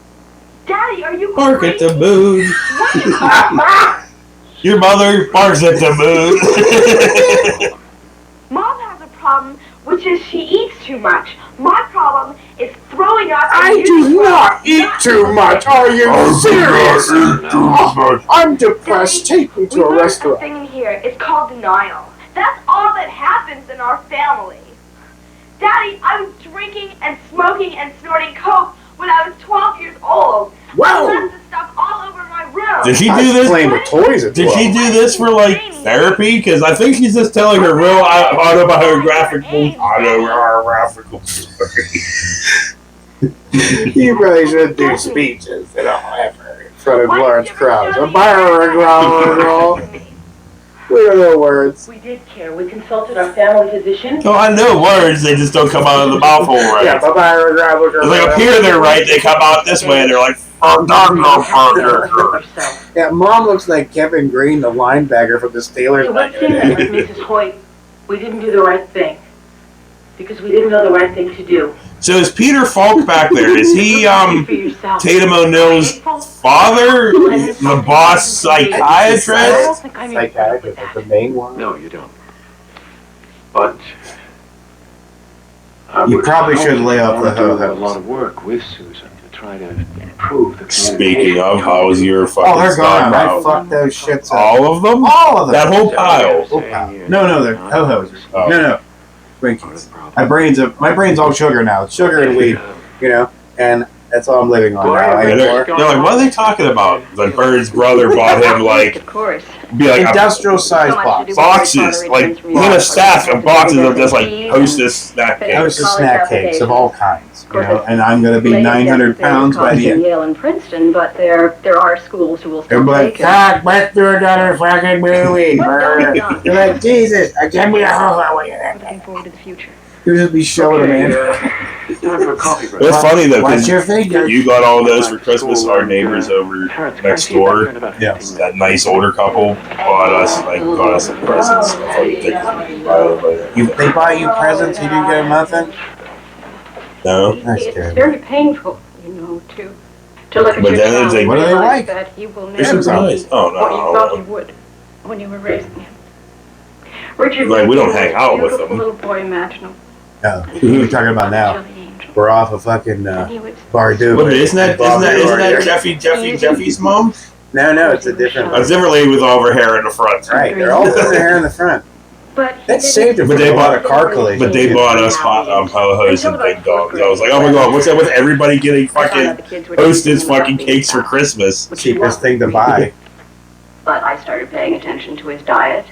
Daddy, are you Bark at crazy? the moon. Your mother barks at the moon. Mom has a problem, which is she eats too much. My problem is throwing up. I do not eat too much. Are you serious? I'm depressed. Take me to a We learned a restaurant. thing in here. It's called denial. That's all that happens in our family. Daddy, I was drinking and smoking and snorting coke when I was 12 years old. Wow. I left the stuff all over my room. Did she I do was this? playing with toys at Did 12. she do this for like therapy? Because I think she's just telling her real autobiographical story. You really should do speeches and all ever in front of large crowds. We don't know words. We did care. We consulted our family physician. No, I know words. They just don't come out of the mouth hole right. Yeah, It's like up here they're right. They come out this way. They're like. Yeah, Mom looks like Kevin Green, the linebacker from the Steelers. It back was in the thinking day. with Mrs. Hoyt. We didn't do the right thing. Because we didn't know the right thing to do. So is Peter Falk back there? Is he For yourself. Tatum O'Neill's father, the boss psychiatrist? I don't think I need to put up Psychiatrist with is that. the main one. No, you don't. But... You probably should lay off the ho-ho. A ho-hos. lot of work with Susan to try to improve the Speaking of, how was your fucking Oh, they're gone. I out? fucked those shits up. All of them? All of them. That whole pile? No, they're ho-hos. Oh. No. Twinkies. My brain's all sugar now. It's sugar and weed, you know. And That's all I'm living on now. They're like, what are they talking about? The Bird's brother bought him like, Of course. be like industrial size box. boxes. Like, we're gonna staff of boxes of just like Hostess snack cakes. Hostess snack cakes of all kinds, you know. And I'm gonna be 900 pounds by the end. Yale and Princeton, but there are schools who will still I'm like, take it. God, let's do another fucking movie. You're like, Jesus, I can't be Looking forward to the future. You'll just be showing them, man. It's time for a coffee break. It's funny though, Watch because your fingers. you got all those for Christmas. Our neighbors over next door, Yes. that nice older couple, got us some presents. Stuff like They buy you presents, you didn't get them nothing? No. That's It's terrible. very painful, you know, to look at But your then child it's like, and what are they realize like? that he will This never is be nice. Oh, no, what you no, thought no. he would when you were raising him. Richard, Like, we don't was hang the out with beautiful him. little boy imaginable. No. Who are we talking about now? We're off of fucking He was Bardu. Well, isn't that Jeffy's mom? No, it's a different A different lady with all of her hair in the front. Right, they're all putting their hair in the front. But That saved her But from they a lot bought- of car collisions. But they bought us ho-hos and big dogs. I was like, oh my god, what's that with everybody getting fucking Hostess fucking cakes for Christmas? Cheapest thing to buy. But I started paying attention to his diet.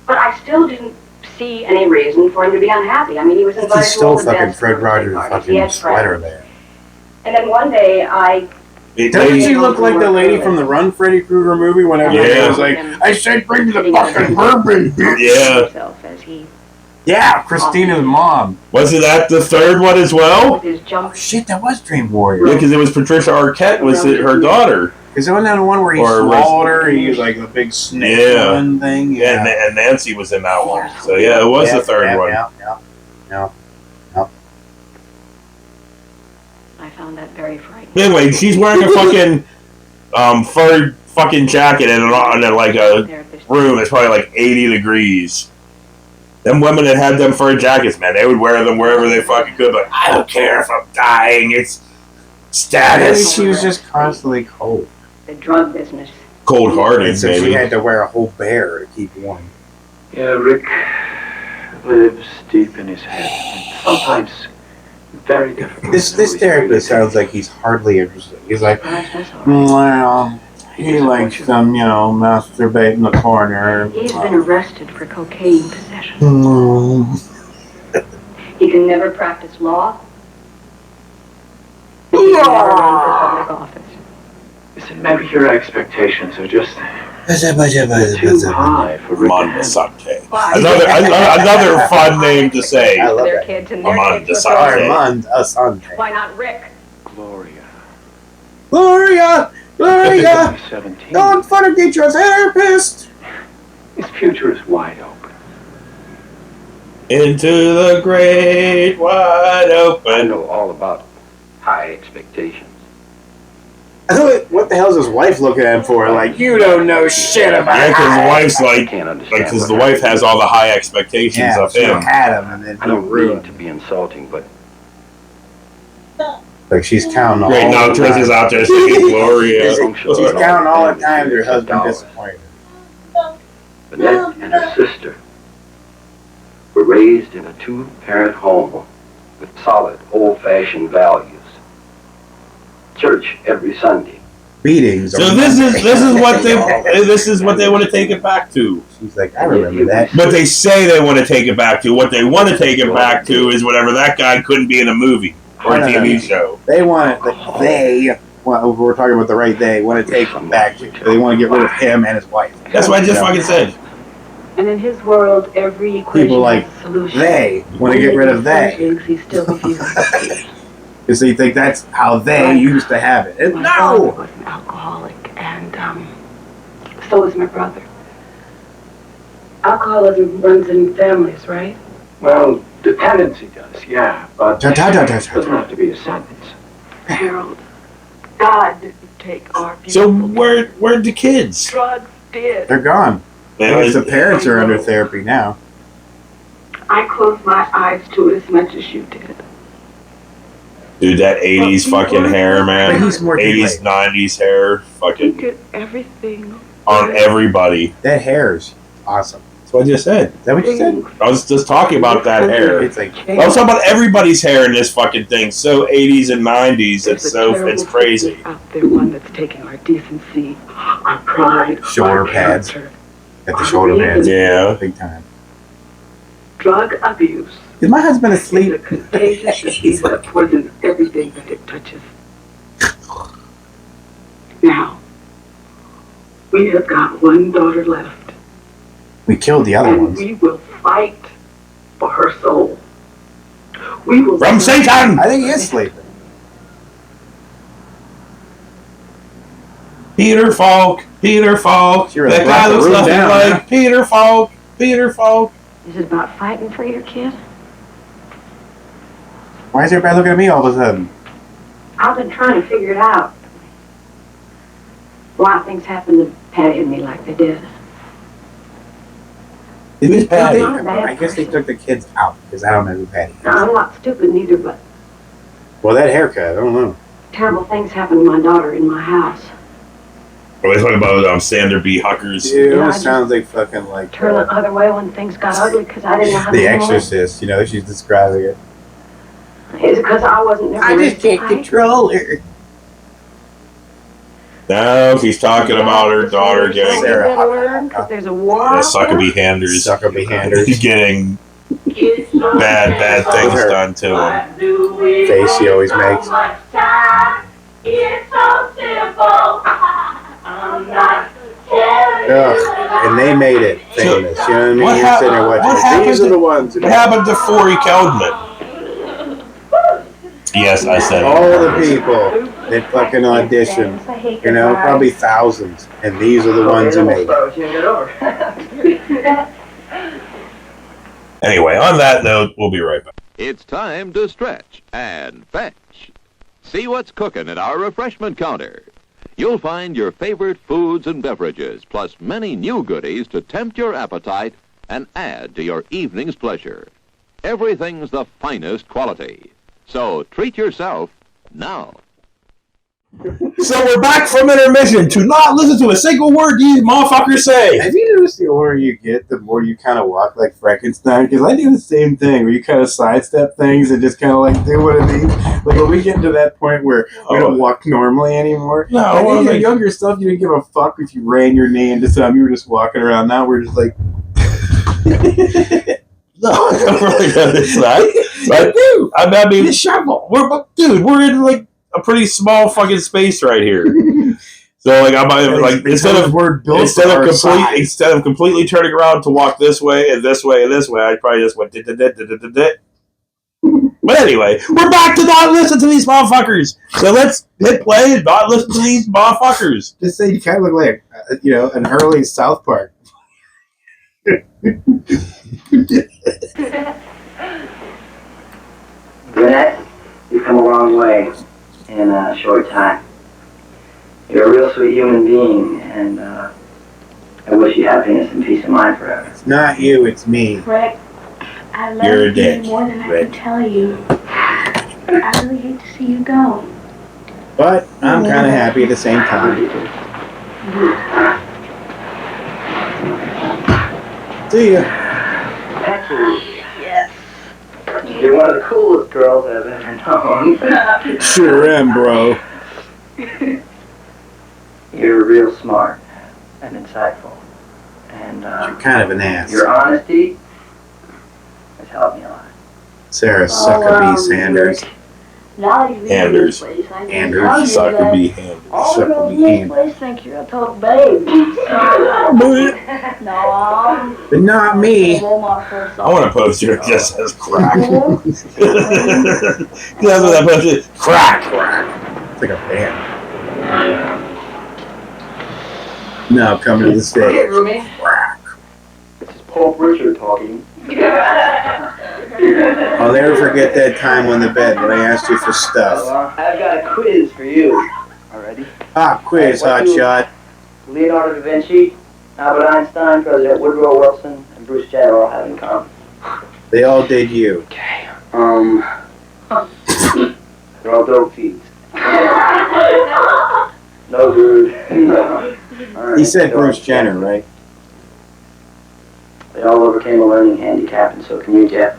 But I still didn't see any reason for him to be unhappy. I mean, he was He invited to all stole the fucking best Fred birthday Rogers' parties. He fucking had sweater friends. there. And then one day Doesn't she look like the lady from the Run Freddy Krueger movie whenever Yeah. it was like, I said bring the fucking bourbon, bitch. Yeah. himself as he Yeah, Christina's mom. Wasn't that the third one as well? with his jump. Oh shit, that was Dream Warrior. Yeah, because it was Patricia Arquette was her daughter. Because it wasn't that the one where he Or was- swallowed her, he was like the big snake Yeah. one thing? Yeah, and Nancy was in that one. So yeah, it was the third one. Yeah. I found that very frightening. Anyway, she's wearing a fucking fur fucking jacket in like a room that's probably like 80 degrees. Them women that had them fur jackets, man, they would wear them wherever they fucking could. But I don't care if I'm dying. It's Maybe status. she was just constantly cold. The drug business. Cold-hearted, And so she maybe. had to wear a whole bear to keep warm. Yeah, Rick lives deep in his head. And sometimes very difficult. This therapist sounds like he's hardly interested. He's like, well, he likes them, masturbate in the corner. He's been arrested for cocaine possession. Mm. He can never practice law. He can never run for public office. Listen, maybe your expectations are just too high for Rick. Mondesante. Another fun name to say. I love Their that. kids and their kids. Mondesante. Asante. Why not Rick? Gloria. Gloria! 17. Don't forget your therapist! His future is wide open. Into the great wide I open. know all about high expectations. I thought, what the hell is his wife looking at him for? Like, you don't know shit about Yeah, because the it. wife's I like, can't understand. because the wife has all the high expectations of she him. had him, and then I he don't mean ruined to him. be insulting, but Like, she's counting all Great, now the Trish is time. out there singing Gloria. She's counting all the time her husband disappointed. Annette and her sister were raised in a two-parent home with solid, old-fashioned values. Church every Sunday. Beatings. So this is what they want to take it back to. She's like, I remember that. But they say they want to take it back to. What they want to take it back to is whatever that guy couldn't be in a movie or a TV show. They want it. We're talking about the right they want to take him back. They want to get rid of him and his wife. That's what I just fucking said. And in his world, every equation People like has a solution. they want to get rid of they. He still refuses. Because they think that's how they used to have it. And My father no! was an alcoholic, and so is my brother. Alcoholism runs in families, right? Well, the tendency does, yeah, but it doesn't have to be a sentence. Harold, God didn't take our So beautiful where'd the kids? drugs did. They're gone. Because the parents are under therapy now. I closed my eyes to it as much as you did. Dude, that 80s fucking hair, man. But he's more 80s, 90s hair, You fucking get everything. on everybody. That hair's awesome. That's what I just said. Is that what you said? I was just talking about that hair. It's like, I was talking about everybody's hair in this fucking thing. So 80s and 90s. It's crazy. Out there, one that's taking our decency, our pride, shoulder our pads. character. At the shoulder pads. Yeah. Big time. Drug abuse. Is my husband asleep? It's a contagious disease that poisons everything that it touches. Now, we have got one daughter left. We killed the other and ones. we will fight for her soul. We will. From Satan! I think he is sleeping. Peter Falk. That guy looks nothing like Peter Falk. Is it about fighting for your kid? Why is everybody looking at me all of a sudden? I've been trying to figure it out. Why things happen to Patty and me like they did. Who's Patty? not a bad I guess they person. took the kids out because I don't know who Patty is. Now, I'm not stupid neither, but Well, that haircut, I don't know. terrible things happen to my daughter in my house. Are they talking about Sander B. Huckers? Dude, it Yeah, I almost just sounds like fucking like Turn the other way when things got ugly because I didn't know how to The handle it. Exorcist. You know, she's describing it. It's because I wasn't never raised to fight. control her. No, he's talking about her daughter You getting Sarah. better learn because there's a war out there. Suckabee Handers. Suckabee Handers. Getting bad things Her done to him. face she always makes. It's so simple. I'm not telling Ugh, and they made it famous. You know what I mean? What You're sitting there watching. These are the ones. What happened to Forey Keldman? Yes, I said All it. the people that fucking auditioned, you know, probably thousands, and these are the ones who made it. Anyway, on that note, we'll be right back. It's time to stretch and fetch. See what's cooking at our refreshment counter. You'll find your favorite foods and beverages, plus many new goodies to tempt your appetite and add to your evening's pleasure. Everything's the finest quality. So treat yourself now. So we're back from intermission to not listen to a single word these motherfuckers say. Have you noticed the older you get, the more you kind of walk like Frankenstein? Because I do the same thing, where you kind of sidestep things and just kind of like do one of these. Like when we get to that point where we don't walk normally anymore. No, like, in your younger stuff, you didn't give a fuck if you ran your knee into something. You were just walking around. Now we're just like. No, I don't really notice that. I do. I mean, the shovel. We're in like a pretty small fucking space right here. So like instead of completely turning around to walk this way and this way and this way, I probably just went. But anyway, we're back to not listen to these motherfuckers. So let's hit play and not listen to these motherfuckers. Just say you kind of look like an early South Park. Brunette, you've come a long way in a short time. You're a real sweet human being, and I wish you happiness and peace of mind forever. It's not you, it's me. Rick, I love You're a you dick, more than I Rick. can tell you. I really hate to see you go. But I'm kind of happy at the same time. See ya. Becky. Yes. You're one of the coolest girls I've ever known. Sure am, bro. You're real smart and insightful. And You're kind of an ass. your honesty has helped me a lot. Sarah Suckabee Sanders. Now that you've been in this place, I can Anders. tell you Suckabee that Handers. all the girls in this place think you're a total babe. No, But not me. I want to post your just says crack. That's what that post is. Crack. It's like a band. Now coming to the stage. This is Pope Richard talking. I'll never forget that time on the bed when I asked you for stuff. I've got a quiz for you. Already? Quiz, What do hotshot. Leonardo da Vinci, Albert Einstein, President Woodrow Wilson, and Bruce Jenner all have in common? They all did you. They're all dope fiends. No good. He said Bruce Jenner, right? They all overcame a learning handicap, and so can you, Jeff.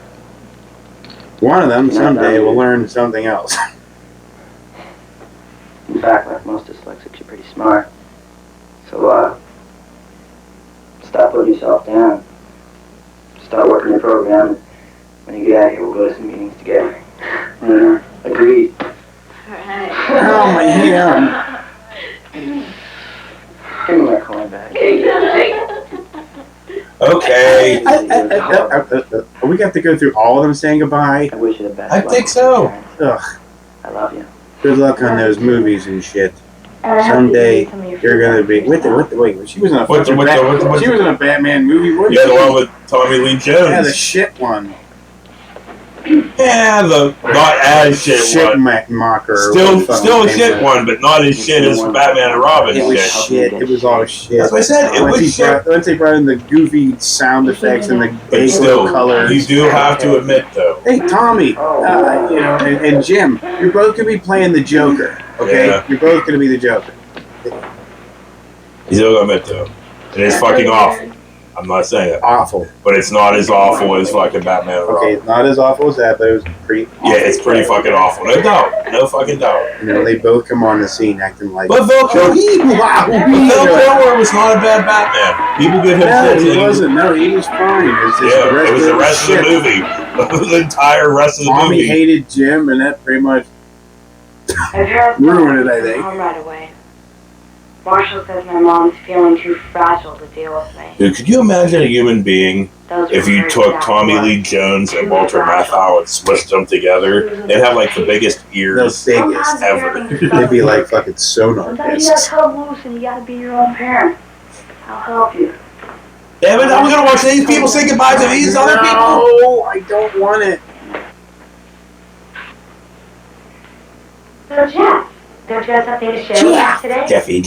One of them someday will learn something else. In fact, like most dyslexics, you're pretty smart. So, stop putting yourself down. Start working your program. When you get out of here, we'll go to some meetings together. Agreed. Oh, my hand. Give me my coin back. Okay. We have to go through all of them saying goodbye. I wish you the best. I think so. Ugh. I love you. Good luck on those movies and shit. Someday you're gonna be wait. She was in a she was in a Batman movie. Yeah, the one with Tommy Lee Jones. Yeah, the shit one. Yeah, the not as shit one. Mocker. Still a shit one, but not as shit as Batman and Robin. It was shit. It was all shit. That's what I said. It was shit. Once they brought in the goofy sound effects and the still colors. You do have to admit, though. Hey, Tommy, you know, and Jim, you're both gonna be playing the Joker. Okay, Yeah. you're both gonna be the Joker. You still gotta admit, though, it is fucking awful. I'm not saying it. Awful. But it's not as awful as fucking Batman and Robin. Okay, it's not as awful as that, but it was pretty awful. Yeah, it's pretty fucking awful. No doubt. No fucking doubt. You know, they both come on the scene acting like... But Val Kilmer was not a bad Batman. People give him no, shit. He wasn't. No, he was fine. It was the rest of the movie. The entire rest of the movie. Tommy hated Jim, and that pretty much ruined it, I think. Home right away. Marshall says my mom's feeling too fragile to deal with me. Dude, could you imagine a human being if you took Tommy Lee Jones and Walter Matthau and smushed them together? They'd have like the biggest ears ever. They'd be like fucking sonar Sometimes you gotta cut loose and you gotta be your own parent. I'll help you. Damn it, are we gonna watch these people say goodbye to these other people? No, I don't want it. So, Jeff, don't you have something to share with us today? Jeffy.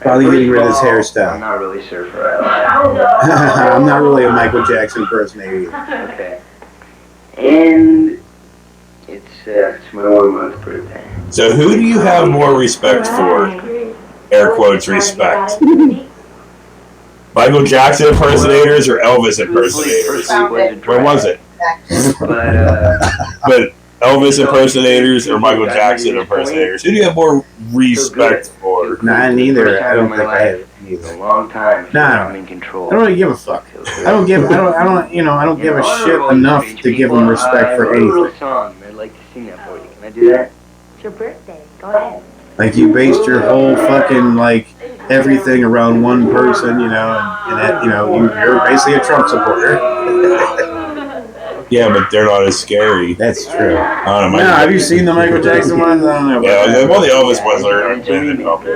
Probably getting rid of his hairstyle. I'm not really sure for I'm not really a Michael Jackson impersonator either. Okay. And it's my 1 month birthday. So who do you have more respect for? Air quotes respect. Michael Jackson impersonators or Elvis impersonators? Where was it? But Elvis impersonators or Michael Jackson impersonators? Who do you have more respect for? Nah, neither. I don't think I have it either. A long time. Nah, in control. I don't really give a fuck. I don't give a shit enough to give them respect for anything. Song. I'd like to sing that for you. Can I do that? It's your birthday. Go ahead. Like you based your whole fucking like everything around one person, you know, and that you're basically a Trump supporter. Yeah, but they're not as scary. That's true. I don't know. No, have you seen the Michael Jackson ones? I don't know. Yeah, well, the Elvis ones are in a couple.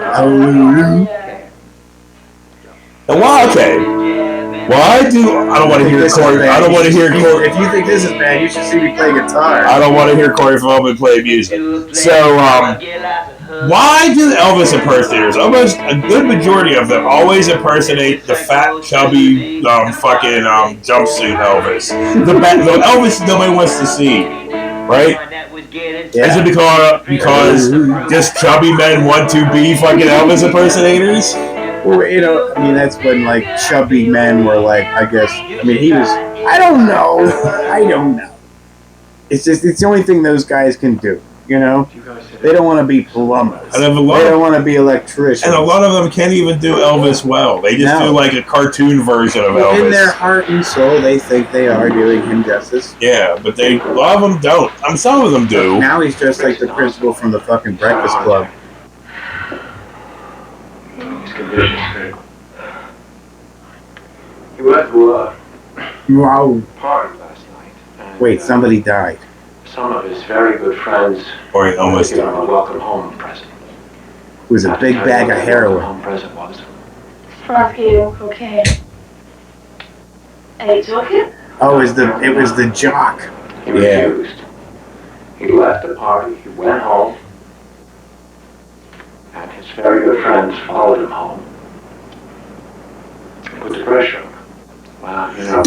Why? Okay. Why do I don't want to hear Corey? I don't want to hear Corey. If you think this is bad, you should see me play guitar. I don't want to hear Corey Feldman play music. So, why do Elvis impersonators, almost a good majority of them, always impersonate the fat, chubby, fucking jumpsuit Elvis? The Elvis nobody wants to see, right? Yeah. Is it because just chubby men want to be fucking Elvis impersonators? Well, you know, I mean, that's when, like, chubby men were, like, I guess, I mean, he was, I don't know. It's just, it's the only thing those guys can do, you know? They don't want to be plumbers. They don't want to be electricians. And a lot of them can't even do Elvis well. They just do, like, a cartoon version of Elvis. In their heart and soul, they think they are doing him justice. Yeah, but a lot of them don't. Some of them do. Now he's just like the principal from the fucking Breakfast Club. He went to a party last night. And, wait, somebody died. Some of his very good friends or he almost gave him a welcome home present. It was a big bag of heroin. Home present was. Frosky, okay. And he took it? Oh, it was the jock. He refused. He left the party. He went home. And his very good friends followed him home. Put the pressure on him. Well, you know,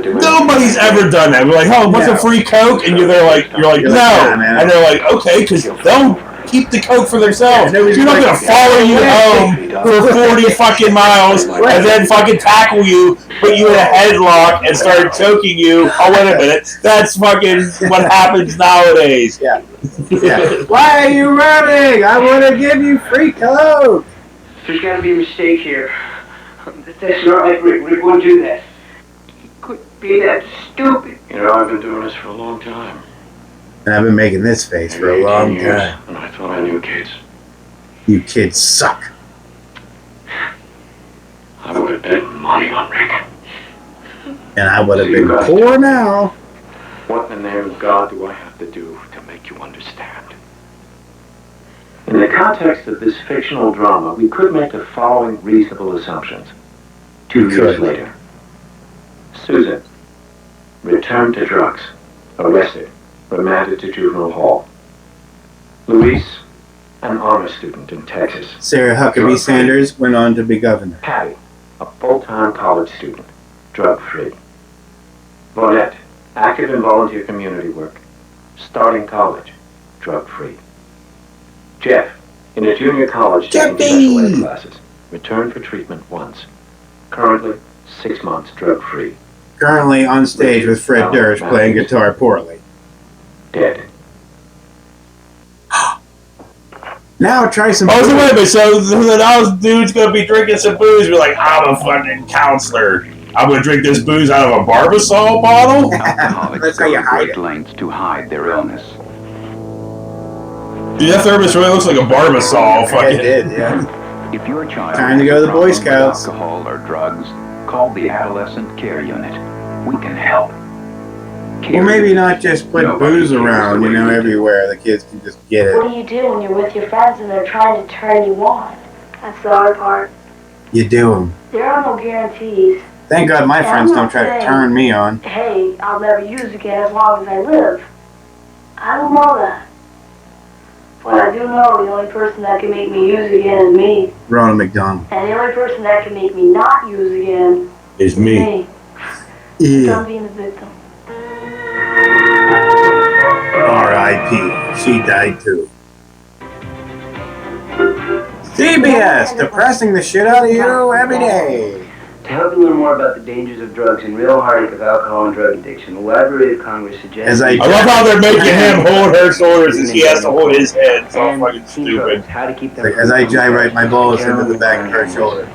dude, nobody's ever done that. We're like, oh, what's a free Coke? And you're like, no. And they're like, okay, because they'll keep the coke for themselves. Yeah, You're not gonna follow you home for 40 fucking miles and then fucking tackle you, put you in a headlock, and start choking you. Oh, wait a minute. That's fucking what happens nowadays. Yeah. Why are you running? I want to give you free coke. There's got to be a mistake here. That's not right, Rick. Rick wouldn't do that. He couldn't be that stupid. You know, I've been doing this for a long time. And I've been making this face for a long time. And I thought I knew kids. You kids suck. I would have bet money on Rick. And I would have been poor now. What in the name of God do I have to do to make you understand? In the context of this fictional drama, we could make the following reasonable assumptions. 2 years later. Susan, returned to drugs, arrested, remanded to juvenile hall. Luis, an honor student in Texas. Sarah Huckabee Sanders went on to be governor. Patty, a full-time college student, drug-free. Vonette, active in volunteer community work, starting college, drug-free. Jeff, in a junior college taking special ed classes, returned for treatment once. Currently, 6 months drug-free. Currently on stage with Fred Durst playing guitar poorly. Dead. Now try some. Oh, so wait a minute. So now this dude's gonna be drinking some booze. Be like, I'm a fucking counselor. I'm gonna drink this booze out of a Barbasol bottle. Alcoholics go to great lengths to hide their illness. Dude, that thermos really looks like a Barbasol. Fucking. It did, yeah. If your child Time to go to the Boy Scouts. alcohol or drugs, call the Adolescent Care Unit. We can help. Well, maybe not just put booze around, you know, everywhere. The kids can just get it. What do you do when you're with your friends and they're trying to turn you on? That's the hard part. You do them. There are no guarantees. Thank God my And friends I'm don't not try to saying, turn me on. Hey, I'll never use again as long as I live. I don't know that. But I do know the only person that can make me use again is me. Ronald McDonald. And the only person that can make me not use again is me. Yeah. So I'm being the victim. R.I.P. She died too. CBS, depressing the shit out of you every day. To help you learn more about the dangers of drugs and real heartache of alcohol and drug addiction, the Library of Congress suggests... I love how they're making him hold her shoulders and he has to hold his head. It's all fucking stupid. How to keep them As I gyrate my balls into the back of her shoulder.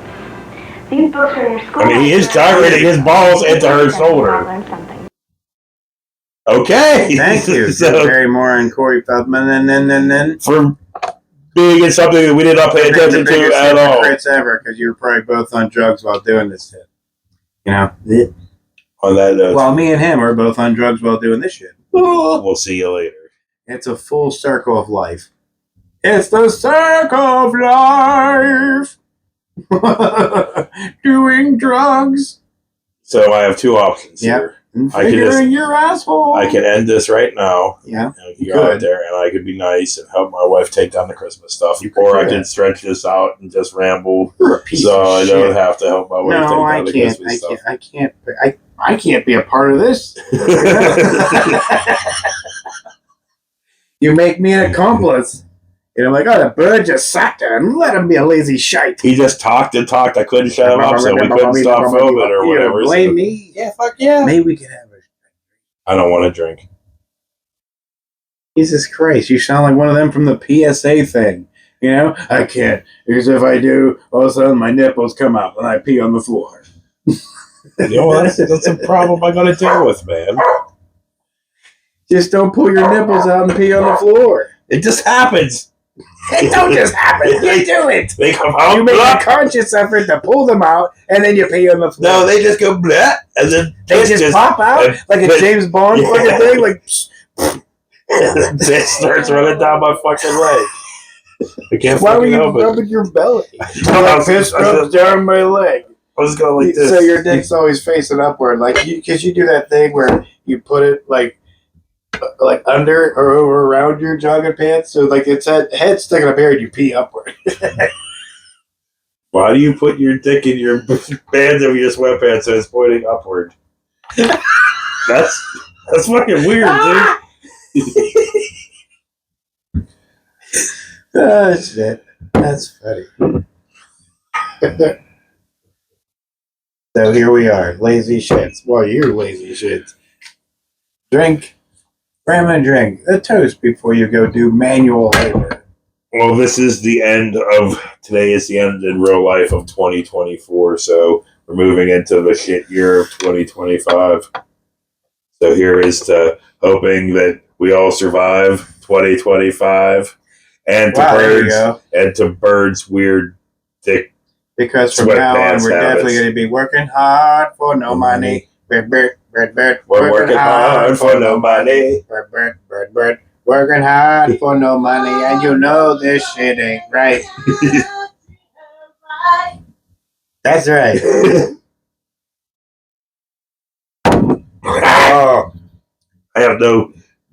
These books are in your school. I mean, he is gyrating his balls into her shoulder. Okay. Thank you, Drew Barrymore and Corey Feldman, and then for being in something that we did not pay attention to at all. Hypocrites ever, because you were probably both on drugs while doing this shit. You know. On that note. Well, me and him are both on drugs while doing this shit. We'll see you later. It's a full circle of life. It's the circle of life. Doing drugs. So I have two options here. Figuring your asshole. I can end this right now. Yeah. And I can go out there and I could be nice and help my wife take down the Christmas stuff. Or I can stretch this out and just ramble. So I don't have to help my wife take down the Christmas stuff. I can't be a part of this. You make me an accomplice. And I'm like, oh, the bird just sat there and let him be a lazy shite. He just talked and talked. I couldn't shut him up, so we couldn't stop filming or whatever. Blame me? Yeah, fuck yeah. Maybe we could have it. I don't want to drink. Jesus Christ, you sound like one of them from the PSA thing. You know, I can't, because if I do, all of a sudden my nipples come out when I pee on the floor. You know, that's a problem I got to deal with, man. Just don't pull your nipples out and pee on the floor. It just happens. It don't just happen. You do it. They come out. You make a conscious effort to pull them out, and then you pee on the floor. No, they just go blah, and then they just pop out like a James Bond fucking thing, like. And then it starts running down my fucking leg. I can't. Why were you help it. rubbing your belly? Like piss comes down my leg. I was going like this. So your dick's always facing upward, like because you do that thing where you put it like under or over around your jogging pants, so like it's head sticking up here and you pee upward. Why do you put your dick in your bands of your sweatpants so it's pointing upward? That's fucking weird, dude. Oh, shit. That's funny. So here we are, lazy shits. Well, you're lazy shits. Drink, grab a drink, a toast before you go do manual labor. Well, this is the end of, today is the end in real life of 2024, so we're moving into the shit year of 2025. So here is to hoping that we all survive 2025, and to Bird's weird dick. Because from now on, we're definitely going to be working hard for no money. Bird. We're working hard for no money. Bird. Working hard for no money, and you know this shit ain't right. That's right. Oh, I have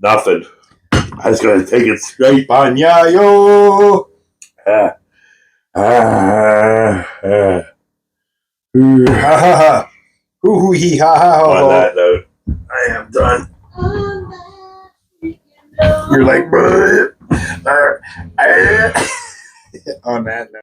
nothing. I was going to take it straight. Banyayo. On that note, I am done. You're like, on that note.